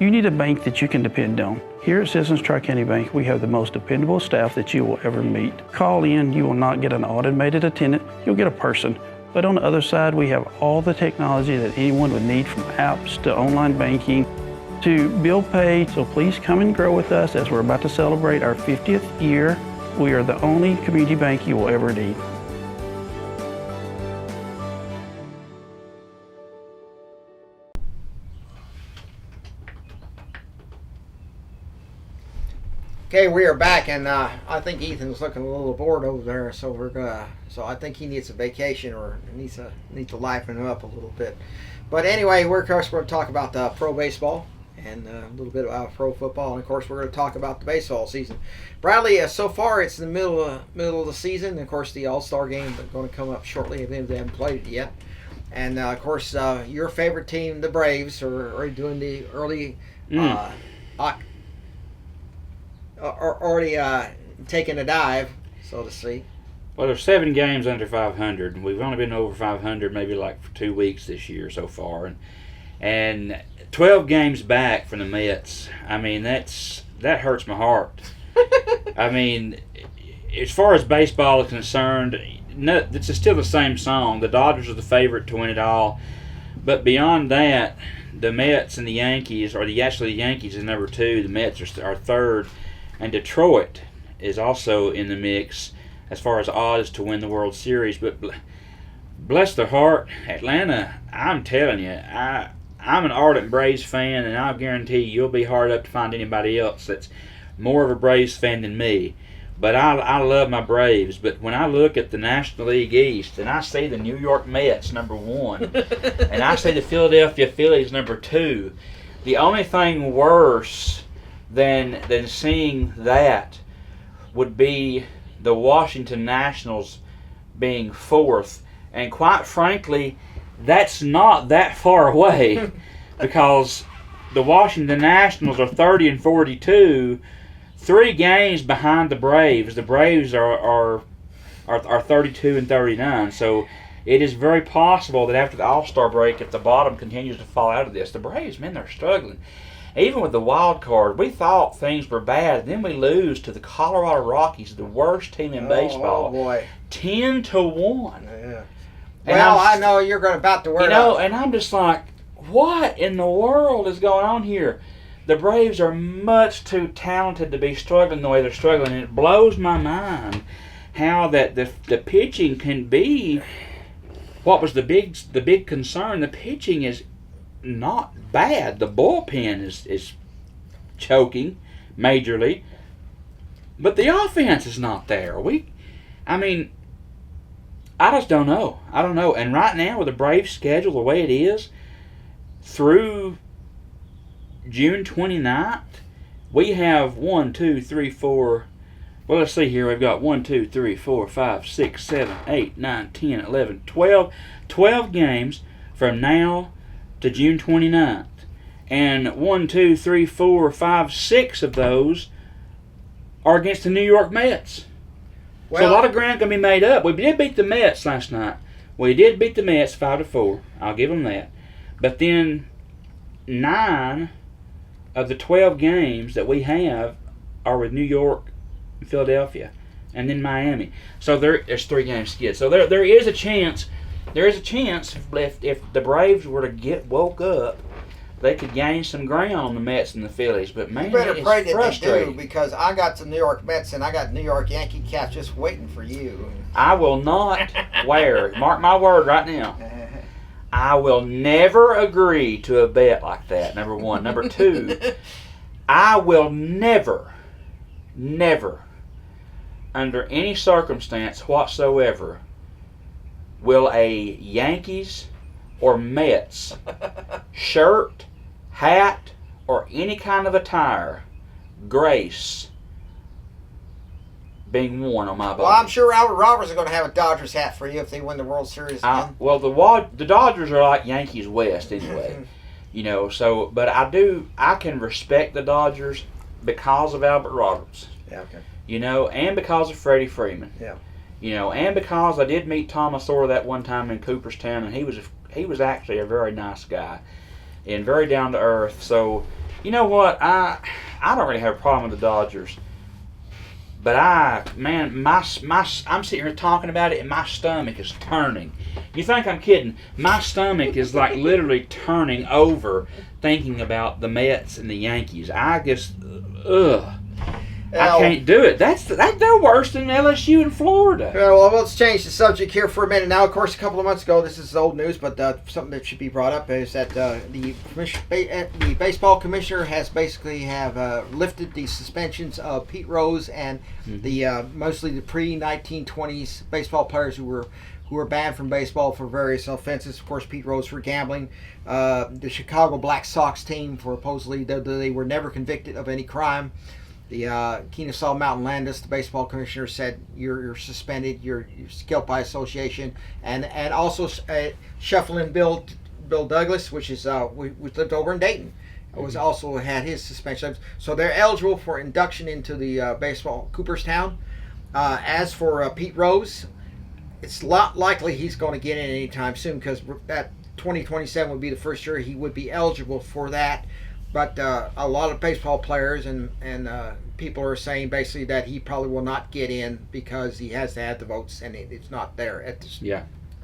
You need a bank that you can depend on. Here at Citizens Tri-County Bank, we have the most dependable staff that you will ever meet. Call in, you will not get an automated attendant, you'll get a person. But on the other side, we have all the technology that anyone would need, from apps to online banking to bill pay. So please come and grow with us as we're about to celebrate our 50th year. We are the only community bank you will ever need. Okay, we are back, and I think Ethan's looking a little bored over there, so so I think he needs a vacation or needs to liven him up a little bit. But anyway, we're of course going to talk about the pro baseball and a little bit about pro football, and of course we're going to talk about the baseball season. Bradley, so far it's the middle of the season, and of course the All-Star game is going to come up shortly. They haven't played it yet, and of course your favorite team, the Braves, are doing the early. Are already taking a dive, so to speak. Well, there's 7 games under 500, and we've only been over 500 maybe like for 2 weeks this year so far, and 12 games back from the Mets. I mean, that hurts my heart. I mean, as far as baseball is concerned, it's still the same song. The Dodgers are the favorite to win it all, but beyond that, the Mets and the Yankees, or the Yankees is number 2, the Mets are third. And Detroit is also in the mix as far as odds to win the World Series. But bless their heart, Atlanta, I'm telling you, I'm an ardent Braves fan, and I guarantee you'll be hard up to find anybody else that's more of a Braves fan than me. But I love my Braves. But when I look at the National League East and I see the New York Mets number 1, and I see the Philadelphia Phillies number 2, the only thing worse than seeing that would be the Washington Nationals being 4th. And quite frankly, that's not that far away because the Washington Nationals are 30 and 42, 3 games behind the Braves. The Braves are 32 and 39. So it is very possible that after the All-Star break, if the bottom continues to fall out of this, the Braves, man, they're struggling. Even with the wild card, we thought things were bad. Then we lose to the Colorado Rockies, the worst team in baseball. Oh boy, 10-1. Yeah. Well, I know you're about to wear. And I'm just like, what in the world is going on here? The Braves are much too talented to be struggling the way they're struggling, and it blows my mind how that the pitching can be. What was the big concern? The pitching is not bad. The bullpen is choking majorly, but the offense is not there. I just don't know. And right now with the Braves schedule the way it is through June 29th, we have 1, 2, 3, 4. Well, let's see here. We've got 1, 2, 3, 4, 5, 6, 7, 8, 9, 10, 11, 12 games from now to June 29th. And 1, 2, 3, 4, 5, 6 of those are against the New York Mets. Well, so a lot of ground can be made up. We did beat the Mets last night. We did beat the Mets 5-4. I'll give them that. But then 9 of the 12 games that we have are with New York, Philadelphia, and then Miami. So there's 3 games skid. So there is a chance. There is a chance if the Braves were to get woke up, they could gain some ground on the Mets and the Phillies. But man, you better pray that frustrating. they do, because I got the New York Mets and I got New York Yankee caps just waiting for you. I will not wear. Mark my word right now. I will never agree to a bet like that. Number 1. Number 2, I will never, under any circumstance whatsoever, will a Yankees or Mets shirt, hat, or any kind of attire grace being worn on my body. Well, I'm sure Albert Roberts is going to have a Dodgers hat for you if they win the World Series again. Well, the Dodgers are like Yankees West anyway. So, but I can respect the Dodgers because of Albert Roberts. Yeah, okay. And because of Freddie Freeman. Yeah. And because I did meet Thomas Orr that one time in Cooperstown, and he was actually a very nice guy and very down to earth. So, you know what? I don't really have a problem with the Dodgers. But I'm sitting here talking about it, and my stomach is turning. You think I'm kidding? My stomach is like literally turning over thinking about the Mets and the Yankees. I just, I can't do it. They're worse than LSU in Florida. Well, let's change the subject here for a minute. Now, of course, a couple of months ago, this is old news, but something that should be brought up is that the baseball commissioner has basically lifted the suspensions of Pete Rose and the mostly the pre-1920s baseball players who were banned from baseball for various offenses. Of course, Pete Rose for gambling. The Chicago Black Sox team for supposedly they were never convicted of any crime. The Kennesaw Mountain Landis, the baseball commissioner, said you're suspended. You're guilt by association, and also Shuffling Bill Douglas, which is we lived over in Dayton, was also had his suspension. So they're eligible for induction into the baseball Cooperstown. As for Pete Rose, it's not likely he's going to get in anytime soon because that 2027 would be the first year he would be eligible for that. But a lot of baseball players and people are saying basically that he probably will not get in because he has to have the votes and it's not there at this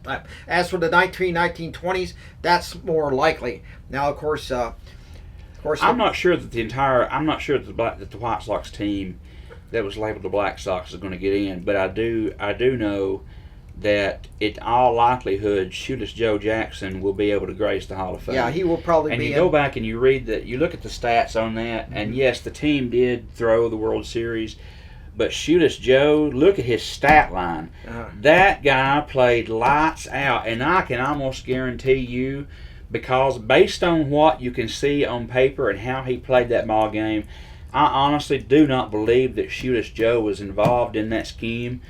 time. As for the 1920s, that's more likely. Now, of course, I'm not sure that the White Sox team that was labeled the Black Sox is going to get in, but I do know that in all likelihood, Shoeless Joe Jackson will be able to grace the Hall of Fame. Yeah, he will probably and be. And you go back and you read that, you look at the stats on that, and yes, the team did throw the World Series, but Shoeless Joe, look at his stat line. That guy played lights out, and I can almost guarantee you, because based on what you can see on paper and how he played that ball game, I honestly do not believe that Shoeless Joe was involved in that scheme.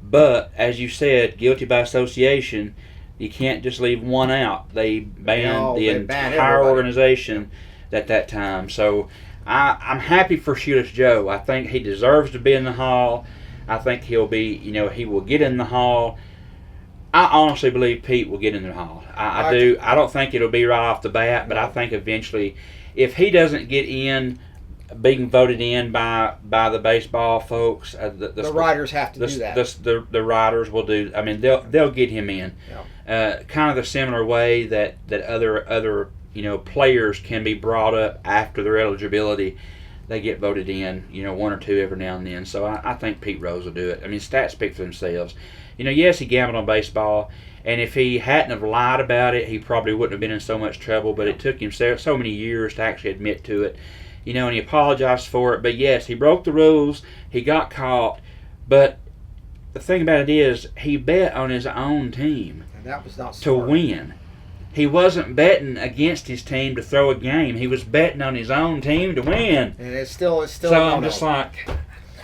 But, as you said, guilty by association, you can't just leave one out. They banned the entire organization at that time. So, I'm happy for Shoeless Joe. I think he deserves to be in the Hall. I think he will get in the Hall. I honestly believe Pete will get in the Hall. I do. I don't think it'll be right off the bat, but I think eventually, if he doesn't get in, being voted in by the baseball folks, the writers have to do that. The writers will do. I mean, they'll get him in. Kind of the similar way that other players can be brought up after their eligibility. They get voted in, one or two every now and then. So I think Pete Rose will do it. I mean, stats speak for themselves. Yes, he gambled on baseball, and if he hadn't have lied about it, he probably wouldn't have been in so much trouble. But it took him so many years to actually admit to it. And he apologized for it. But yes, he broke the rules. He got caught. But the thing about it is, he bet on his own team and that was not to win. He wasn't betting against his team to throw a game. He was betting on his own team to win. And it's still. So I'm just like,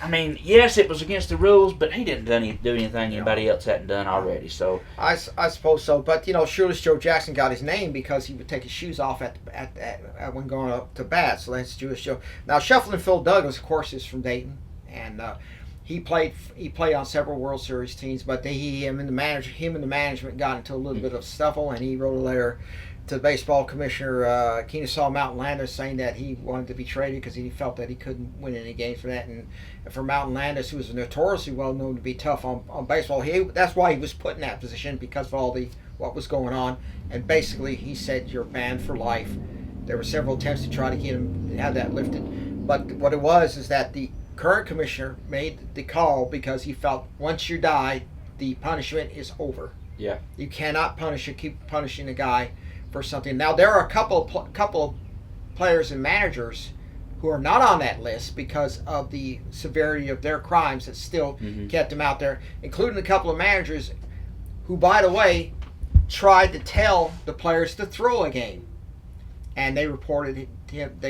I mean, yes, it was against the rules, but he didn't do anything anybody else hadn't done already. So I suppose so. But Shoeless Joe Jackson got his name because he would take his shoes off at when going up to bat. So that's Shoeless Joe. Now Shuffling Phil Douglas, of course, is from Dayton, and he played on several World Series teams. But him and the management got into a little bit of scuffle, and he wrote a letter to the baseball commissioner, Kennesaw Mountain Landis, saying that he wanted to be traded because he felt that he couldn't win any games for that. And for Mountain Landis, who was notoriously well known to be tough on baseball, that's why he was put in that position, because of all what was going on. And basically, he said, "You're banned for life." There were several attempts to try to get him have that lifted, but what it was is that the current commissioner made the call because he felt once you die, the punishment is over. Yeah, you cannot keep punishing a guy for something. Now there are a couple of players and managers who are not on that list because of the severity of their crimes that still kept them out there, including a couple of managers who, by the way, tried to tell the players to throw a game, and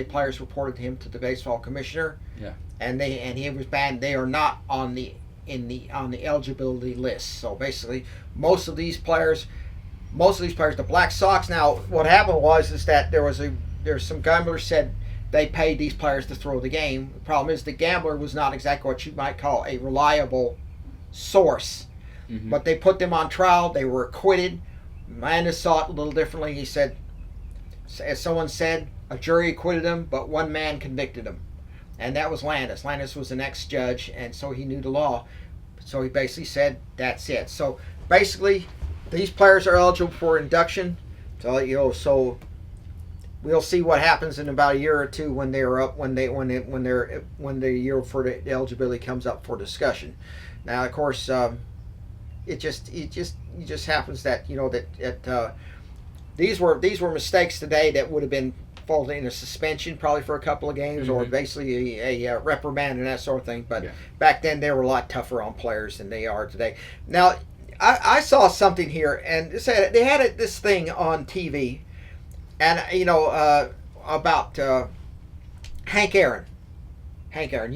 players reported him to the baseball commissioner. Yeah, and he was banned. They are not on the eligibility list. So basically, most of these players, the Black Sox. Now, what happened is that there's some gamblers said they paid these players to throw the game. The problem is the gambler was not exactly what you might call a reliable source, but they put them on trial. They were acquitted. Landis saw it a little differently. He said, as someone said, a jury acquitted them, but one man convicted them. and that was Landis. Landis was an ex-judge, and so he knew the law. So he basically said, that's it. So basically, these players are eligible for induction. So we'll see what happens in about a year or two when they're up, when the year for the eligibility comes up for discussion. Now, of course, it just happens that these were mistakes today that would have been folded in a suspension probably for a couple of games, or basically a reprimand and that sort of thing. But back then they were a lot tougher on players than they are today. Now, I saw something here, and they had this thing on TV, and about Hank Aaron. Hank Aaron,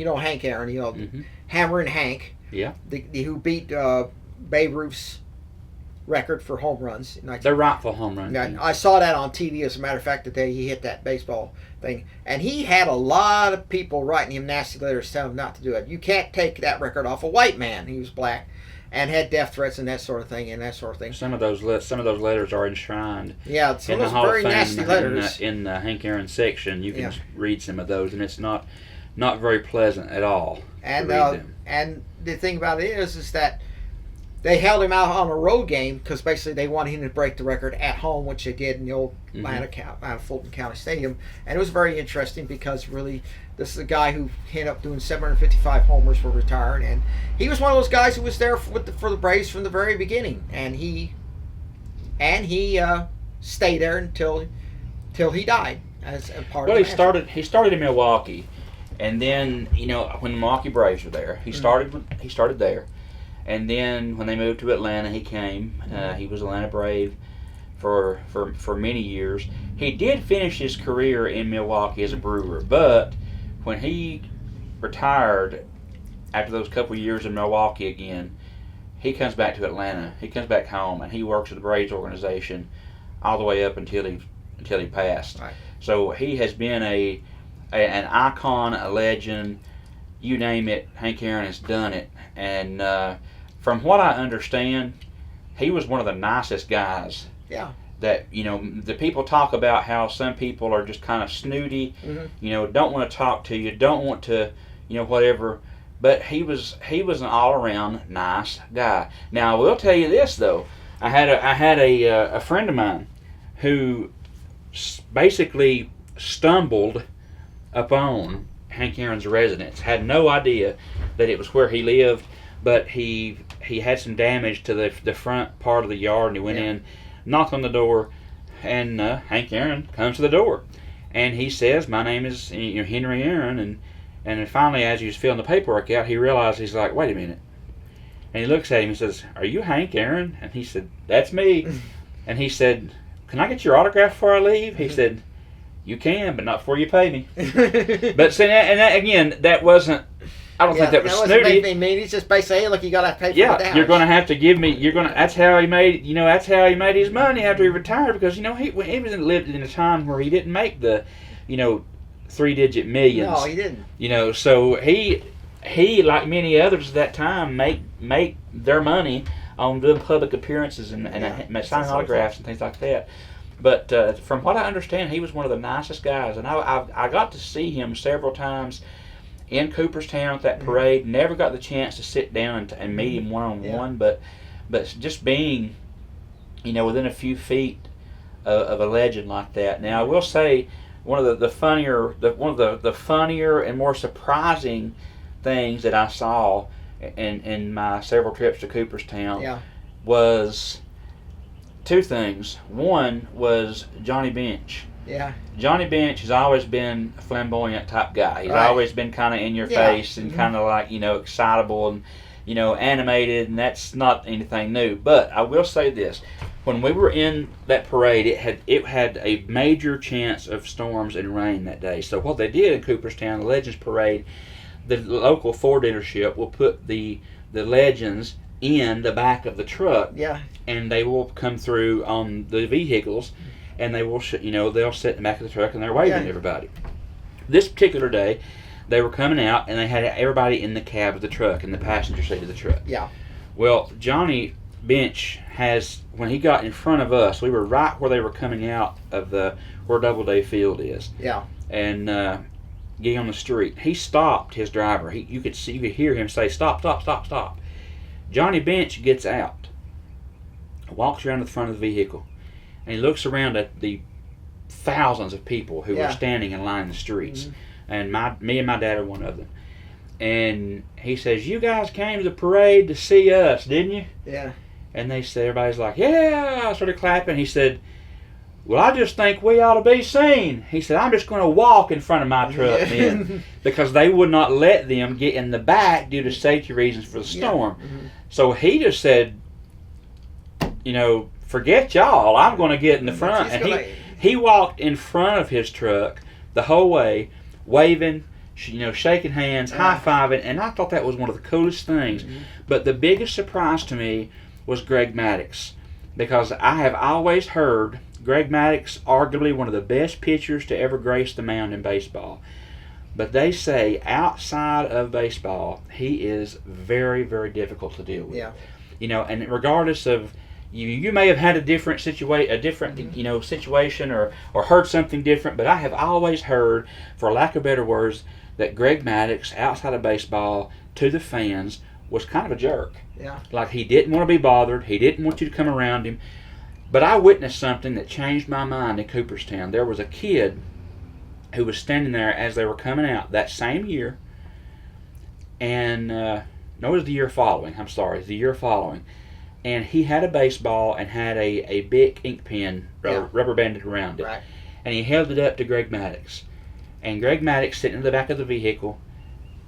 Hammerin' Hank. Yeah. Who beat Babe Ruth's record for home runs. The rightful home run. Yeah, I saw that on TV, as a matter of fact, the day he hit that baseball thing. And he had a lot of people writing him nasty letters telling him not to do it. You can't take that record off a white man. He was black and had death threats and that sort of thing. Some of those letters are enshrined. Yeah, some in of the those Hall very of Fame, nasty letters. In the Hank Aaron section, you can read some of those, and it's not very pleasant at all to read them. And the thing about it is that they held him out on a road game because basically they wanted him to break the record at home, which they did in the old Fulton County Stadium. And it was very interesting because really this is a guy who ended up doing 755 homers for retiring, and he was one of those guys who was there for the Braves from the very beginning, and he stayed there until he died as a part of. Well, he started in Milwaukee, and then when the Milwaukee Braves were there, he started there. And then when they moved to Atlanta, he came. He was Atlanta Brave for many years. He did finish his career in Milwaukee as a Brewer, but when he retired after those couple years in Milwaukee again, he comes back to Atlanta. He comes back home, and he works with the Braves organization all the way up until he passed. Right. So he has been an icon, a legend. You name it, Hank Aaron has done it. And from what I understand, he was one of the nicest guys. Yeah. That the people talk about how some people are just kind of snooty, don't want to talk to you, don't want to, whatever. But he was an all-around nice guy. Now I will tell you this though, I had a friend of mine who basically stumbled upon Hank Aaron's residence. Had no idea that it was where he lived, but he had some damage to the front part of the yard, and he went in, knocked on the door, and Hank Aaron comes to the door, and he says, "My name is Henry Aaron," and then finally, as he was filling the paperwork out, he realized, he's like, "Wait a minute," and he looks at him and says, "Are you Hank Aaron?" And he said, "That's me," and he said, "Can I get your autograph before I leave?" He said, "You can, but not before you pay me." But see, that wasn't. I don't think that was snooty. He's just basically, hey, look, you gotta pay for the house. You're gonna have to give me. That's how he made. That's how he made his money after he retired, because he lived in a time where he didn't make the, 3-digit millions. No, he didn't. So he like many others at that time make their money on doing public appearances and signing autographs and things like that. But from what I understand, he was one of the nicest guys, and I got to see him several times in Cooperstown at that parade. Never got the chance to sit down and meet him one-on-one, but just being, within a few feet of a legend like that. Now, I will say one of the funnier and more surprising things that I saw in my several trips to Cooperstown was two things. One was Johnny Bench. Yeah. Johnny Bench has always been a flamboyant type guy. He's always been kind of in your face and kind of like, excitable and, animated, and that's not anything new. But I will say this. When we were in that parade, it had a major chance of storms and rain that day. So what they did in Cooperstown, the Legends Parade, the local Ford dealership will put the Legends in the back of the truck. Yeah. And they will come through on the vehicles, and they will, they'll sit in the back of the truck and they're waving at everybody. This particular day, they were coming out and they had everybody in the cab of the truck, in the passenger seat of the truck. Yeah. Well, Johnny Bench when he got in front of us, we were right where they were coming out of where Doubleday Field is. Yeah. And getting on the street. He stopped his driver. You could hear him say, "Stop, stop, stop, stop." Johnny Bench gets out, walks around to the front of the vehicle, and he looks around at the thousands of people who are standing in line in the streets. And me and my dad are one of them. And he says, "You guys came to the parade to see us, didn't you?" Yeah. And they said, everybody's like, "Yeah," started clapping. He said, "Well, I just think we ought to be seen." He said, "I'm just going to walk in front of my truck then," because they would not let them get in the back due to safety reasons for the storm. So he just said, "Forget y'all. I'm going to get in the front." And he walked in front of his truck the whole way, waving, shaking hands, high-fiving, and I thought that was one of the coolest things. But the biggest surprise to me was Greg Maddux, because I have always heard Greg Maddux, arguably one of the best pitchers to ever grace the mound in baseball. But they say outside of baseball, he is very, very difficult to deal with. Yeah. And regardless of you may have had a different situation or heard something different, but I have always heard, for lack of better words, that Greg Maddux, outside of baseball, to the fans, was kind of a jerk. Yeah. Like, he didn't want to be bothered. He didn't want you to come around him. But I witnessed something that changed my mind in Cooperstown. There was a kid who was standing there as they were coming out that same year, and no, it was the year following. I'm sorry, the year following. And he had a baseball and had a big ink pen rubber banded around it. Right. And he held it up to Greg Maddux. And Greg Maddux, sitting in the back of the vehicle,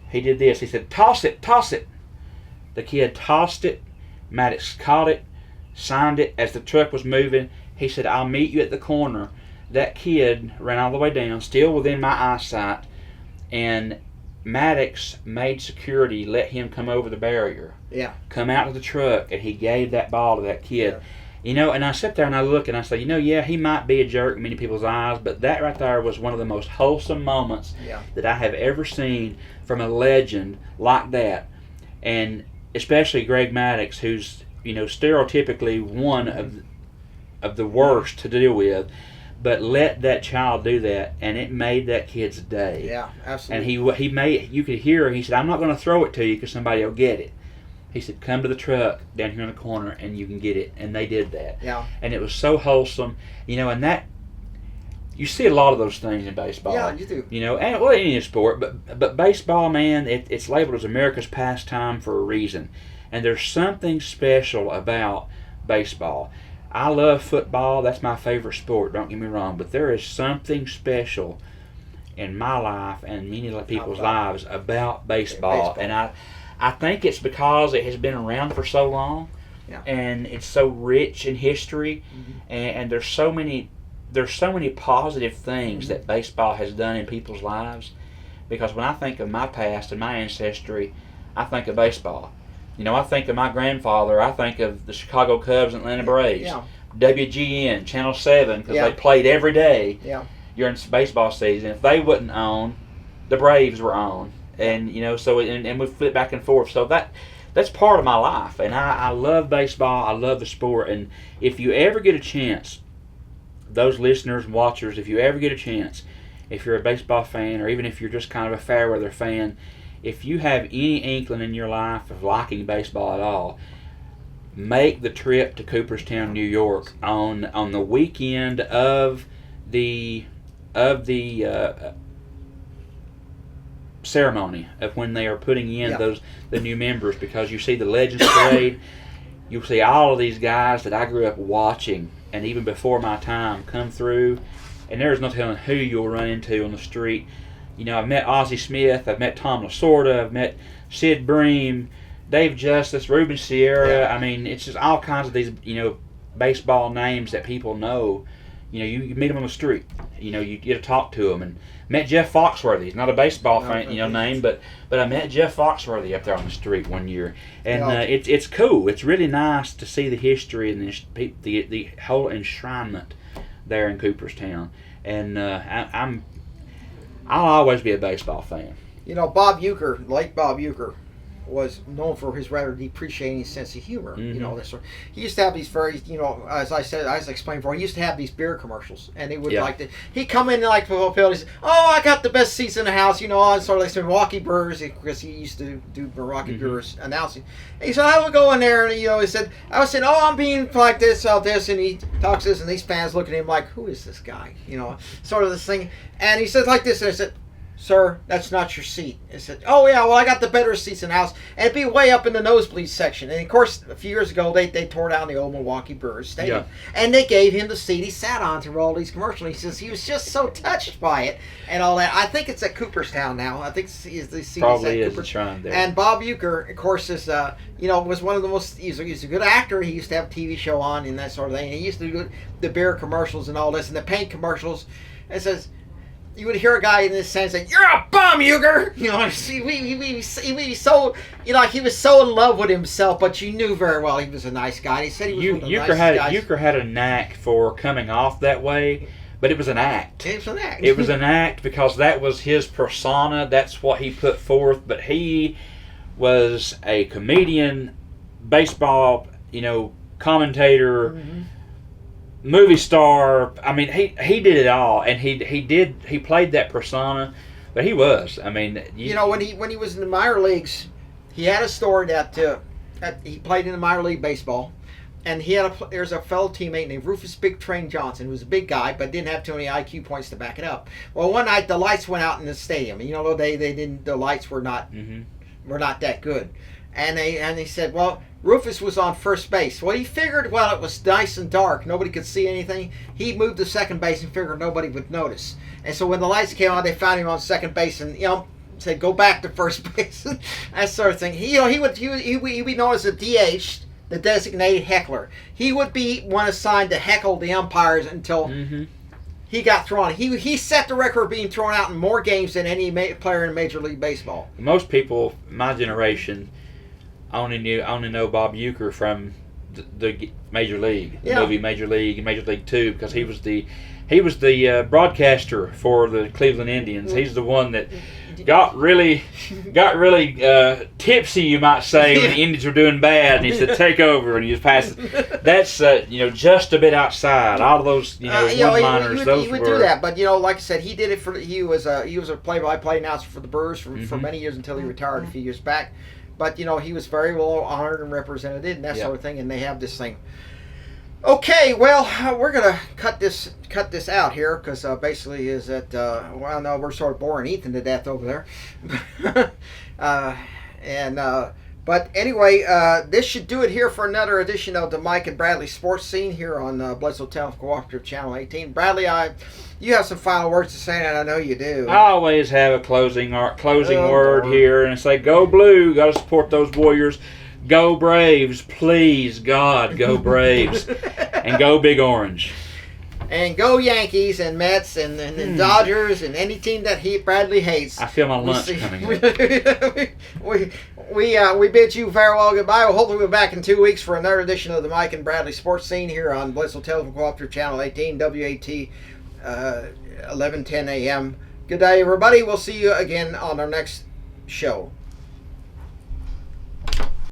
he did this. He said, "Toss it, toss it." The kid tossed it. Maddux caught it, signed it. As the truck was moving, he said, "I'll meet you at the corner." That kid ran all the way down, still within my eyesight, and Maddux made security let him come over the barrier. Yeah. Come out of the truck, and he gave that ball to that kid. Yeah. And I sit there and I look and I say, he might be a jerk in many people's eyes, but that right there was one of the most wholesome moments that I have ever seen from a legend like that. And especially Greg Maddux, who's, stereotypically one of the worst to deal with, but let that child do that, and it made that kid's day. Yeah, absolutely. And you could hear, he said, "I'm not going to throw it to you because somebody will get it." He said, "Come to the truck down here in the corner and you can get it." And they did that. Yeah. And it was so wholesome, and that, you see a lot of those things in baseball. Yeah, you do. And any sport, but baseball, man, it's labeled as America's pastime for a reason. And there's something special about baseball. I love football. That's my favorite sport, don't get me wrong. But there is something special in my life and many people's lives about baseball. And I think it's because it has been around for so long. Yeah. And it's so rich in history. And there's so many positive things that baseball has done in people's lives. Because when I think of my past and my ancestry, I think of baseball. I think of my grandfather. I think of the Chicago Cubs and Atlanta Braves. Yeah. WGN, Channel 7, because they played every day during baseball season. If they wouldn't on, the Braves were on. And, and we flip back and forth. So that's part of my life. And I love baseball. I love the sport. And if you ever get a chance, those listeners and watchers, if you ever get a chance, if you're a baseball fan or even if you're just kind of a fair weather fan, if you have any inkling in your life of liking baseball at all, make the trip to Cooperstown, New York on the weekend of the ceremony of when they are putting in the new members, because you see the Legends Parade, you'll see all of these guys that I grew up watching and even before my time come through, and there's no telling who you'll run into on the street. I've met Ozzie Smith, I've met Tom Lasorda, I've met Sid Bream, Dave Justice, Ruben Sierra. Yeah. I mean, it's just all kinds of these, baseball names that people know. You meet them on the street. You get to talk to them. And met Jeff Foxworthy. He's not a baseball name, but I met Jeff Foxworthy up there on the street one year. And it's cool. It's really nice to see the history and the whole enshrinement there in Cooperstown. And I'll always be a baseball fan. Bob Uecker, late Bob Uecker, was known for his rather depreciating sense of humor. You know, this sort. He used to have these very, you know, as I explained before, he used to have these beer commercials, and he would like to. He'd come in like the hotel. He said, "Oh, I got the best seats in the house." You know, I sort of like some Milwaukee Brewers because he used to do Milwaukee Brewers announcing. And he said, "I would go in there," and you know, he said, "I was saying, oh, I'm being like this, and he talks this, and these fans look at him like, who is this guy? You know, sort of this thing. And he said like this, and I said, "Sir, that's not your seat." I said, "Oh yeah, well I got the better seats in the house, and it'd be way up in the nosebleed section." And of course, a few years ago, they tore down the old Milwaukee Brewers stadium, and they gave him the seat he sat on through all these commercials. He says he was just so touched by it and all that. I think it's at Cooperstown now. I think the seat probably is at is the shrine there. And Bob Uecker, of course, is you know, was one of the most. He's a good actor. He used to have a TV show on and that sort of thing. And he used to do the beer commercials and all this, and the paint commercials. It says. You would hear a guy in this sense say, "You're a bum, Uecker." You know, he so, you know, he was so in love with himself, but you knew very well he was a nice guy. He said he was one of the nicest guys. Uecker had a knack for coming off that way, but it was an act. It was an act. It was an act because that was his persona. That's what he put forth. But he was a comedian, baseball, you know, commentator. Movie star. I mean, he did it all, and he played that persona, but he was. I mean, you know, when he was in the minor leagues, he had a story that he played in the minor league baseball, and there's a fellow teammate named Rufus Big Train Johnson, who was a big guy but didn't have too many IQ points to back it up. Well, one night the lights went out in the stadium, and you know they didn't. The lights were not that good, and they said, well. Rufus was on first base. Well, he figured, well, it was nice and dark. Nobody could see anything. He moved to second base and figured nobody would notice. And so when the lights came on, they found him on second base and, you know, said, go back to first base. That sort of thing. He would be known as a DH, the designated heckler. He would be one assigned to heckle the umpires until he got thrown. He set the record of being thrown out in more games than any player in Major League Baseball. Most people, my generation, only know Bob Uecker from the Major League, the movie Major League and Major League 2, because he was the broadcaster for the Cleveland Indians. He's the one that got really tipsy, you might say, when the Indians were doing bad, and he said take over, and he was passing. That's you know, just a bit outside. All of those one-liners. He would do that, but you know, like I said, he did it for. He was a play-by-play announcer for the Brewers for many years until he retired a few years back. But, you know, he was very well honored and represented and that sort of thing, and they have this thing. Okay, well, we're going to cut this out here because basically is that, well, no, we're sort of boring Ethan to death over there. But anyway, this should do it here for another edition of the Mike and Bradley Sports Scene here on Bledsoe Town Cooperative Channel 18. Bradley, you have some final words to say, and I know you do. I always have a closing word here, and it's like, go Blue, got to support those Warriors. Go Braves, please, God, go Braves. And go Big Orange. And go Yankees and Mets and Dodgers and any team that Bradley hates. I feel my lunch coming up. We bid you farewell, goodbye. We'll hopefully be back in 2 weeks for another edition of the Mike and Bradley Sports Scene here on Bledsoe Telephone Cooperative Channel 18, WAT 1110 AM. Good day, everybody. We'll see you again on our next show.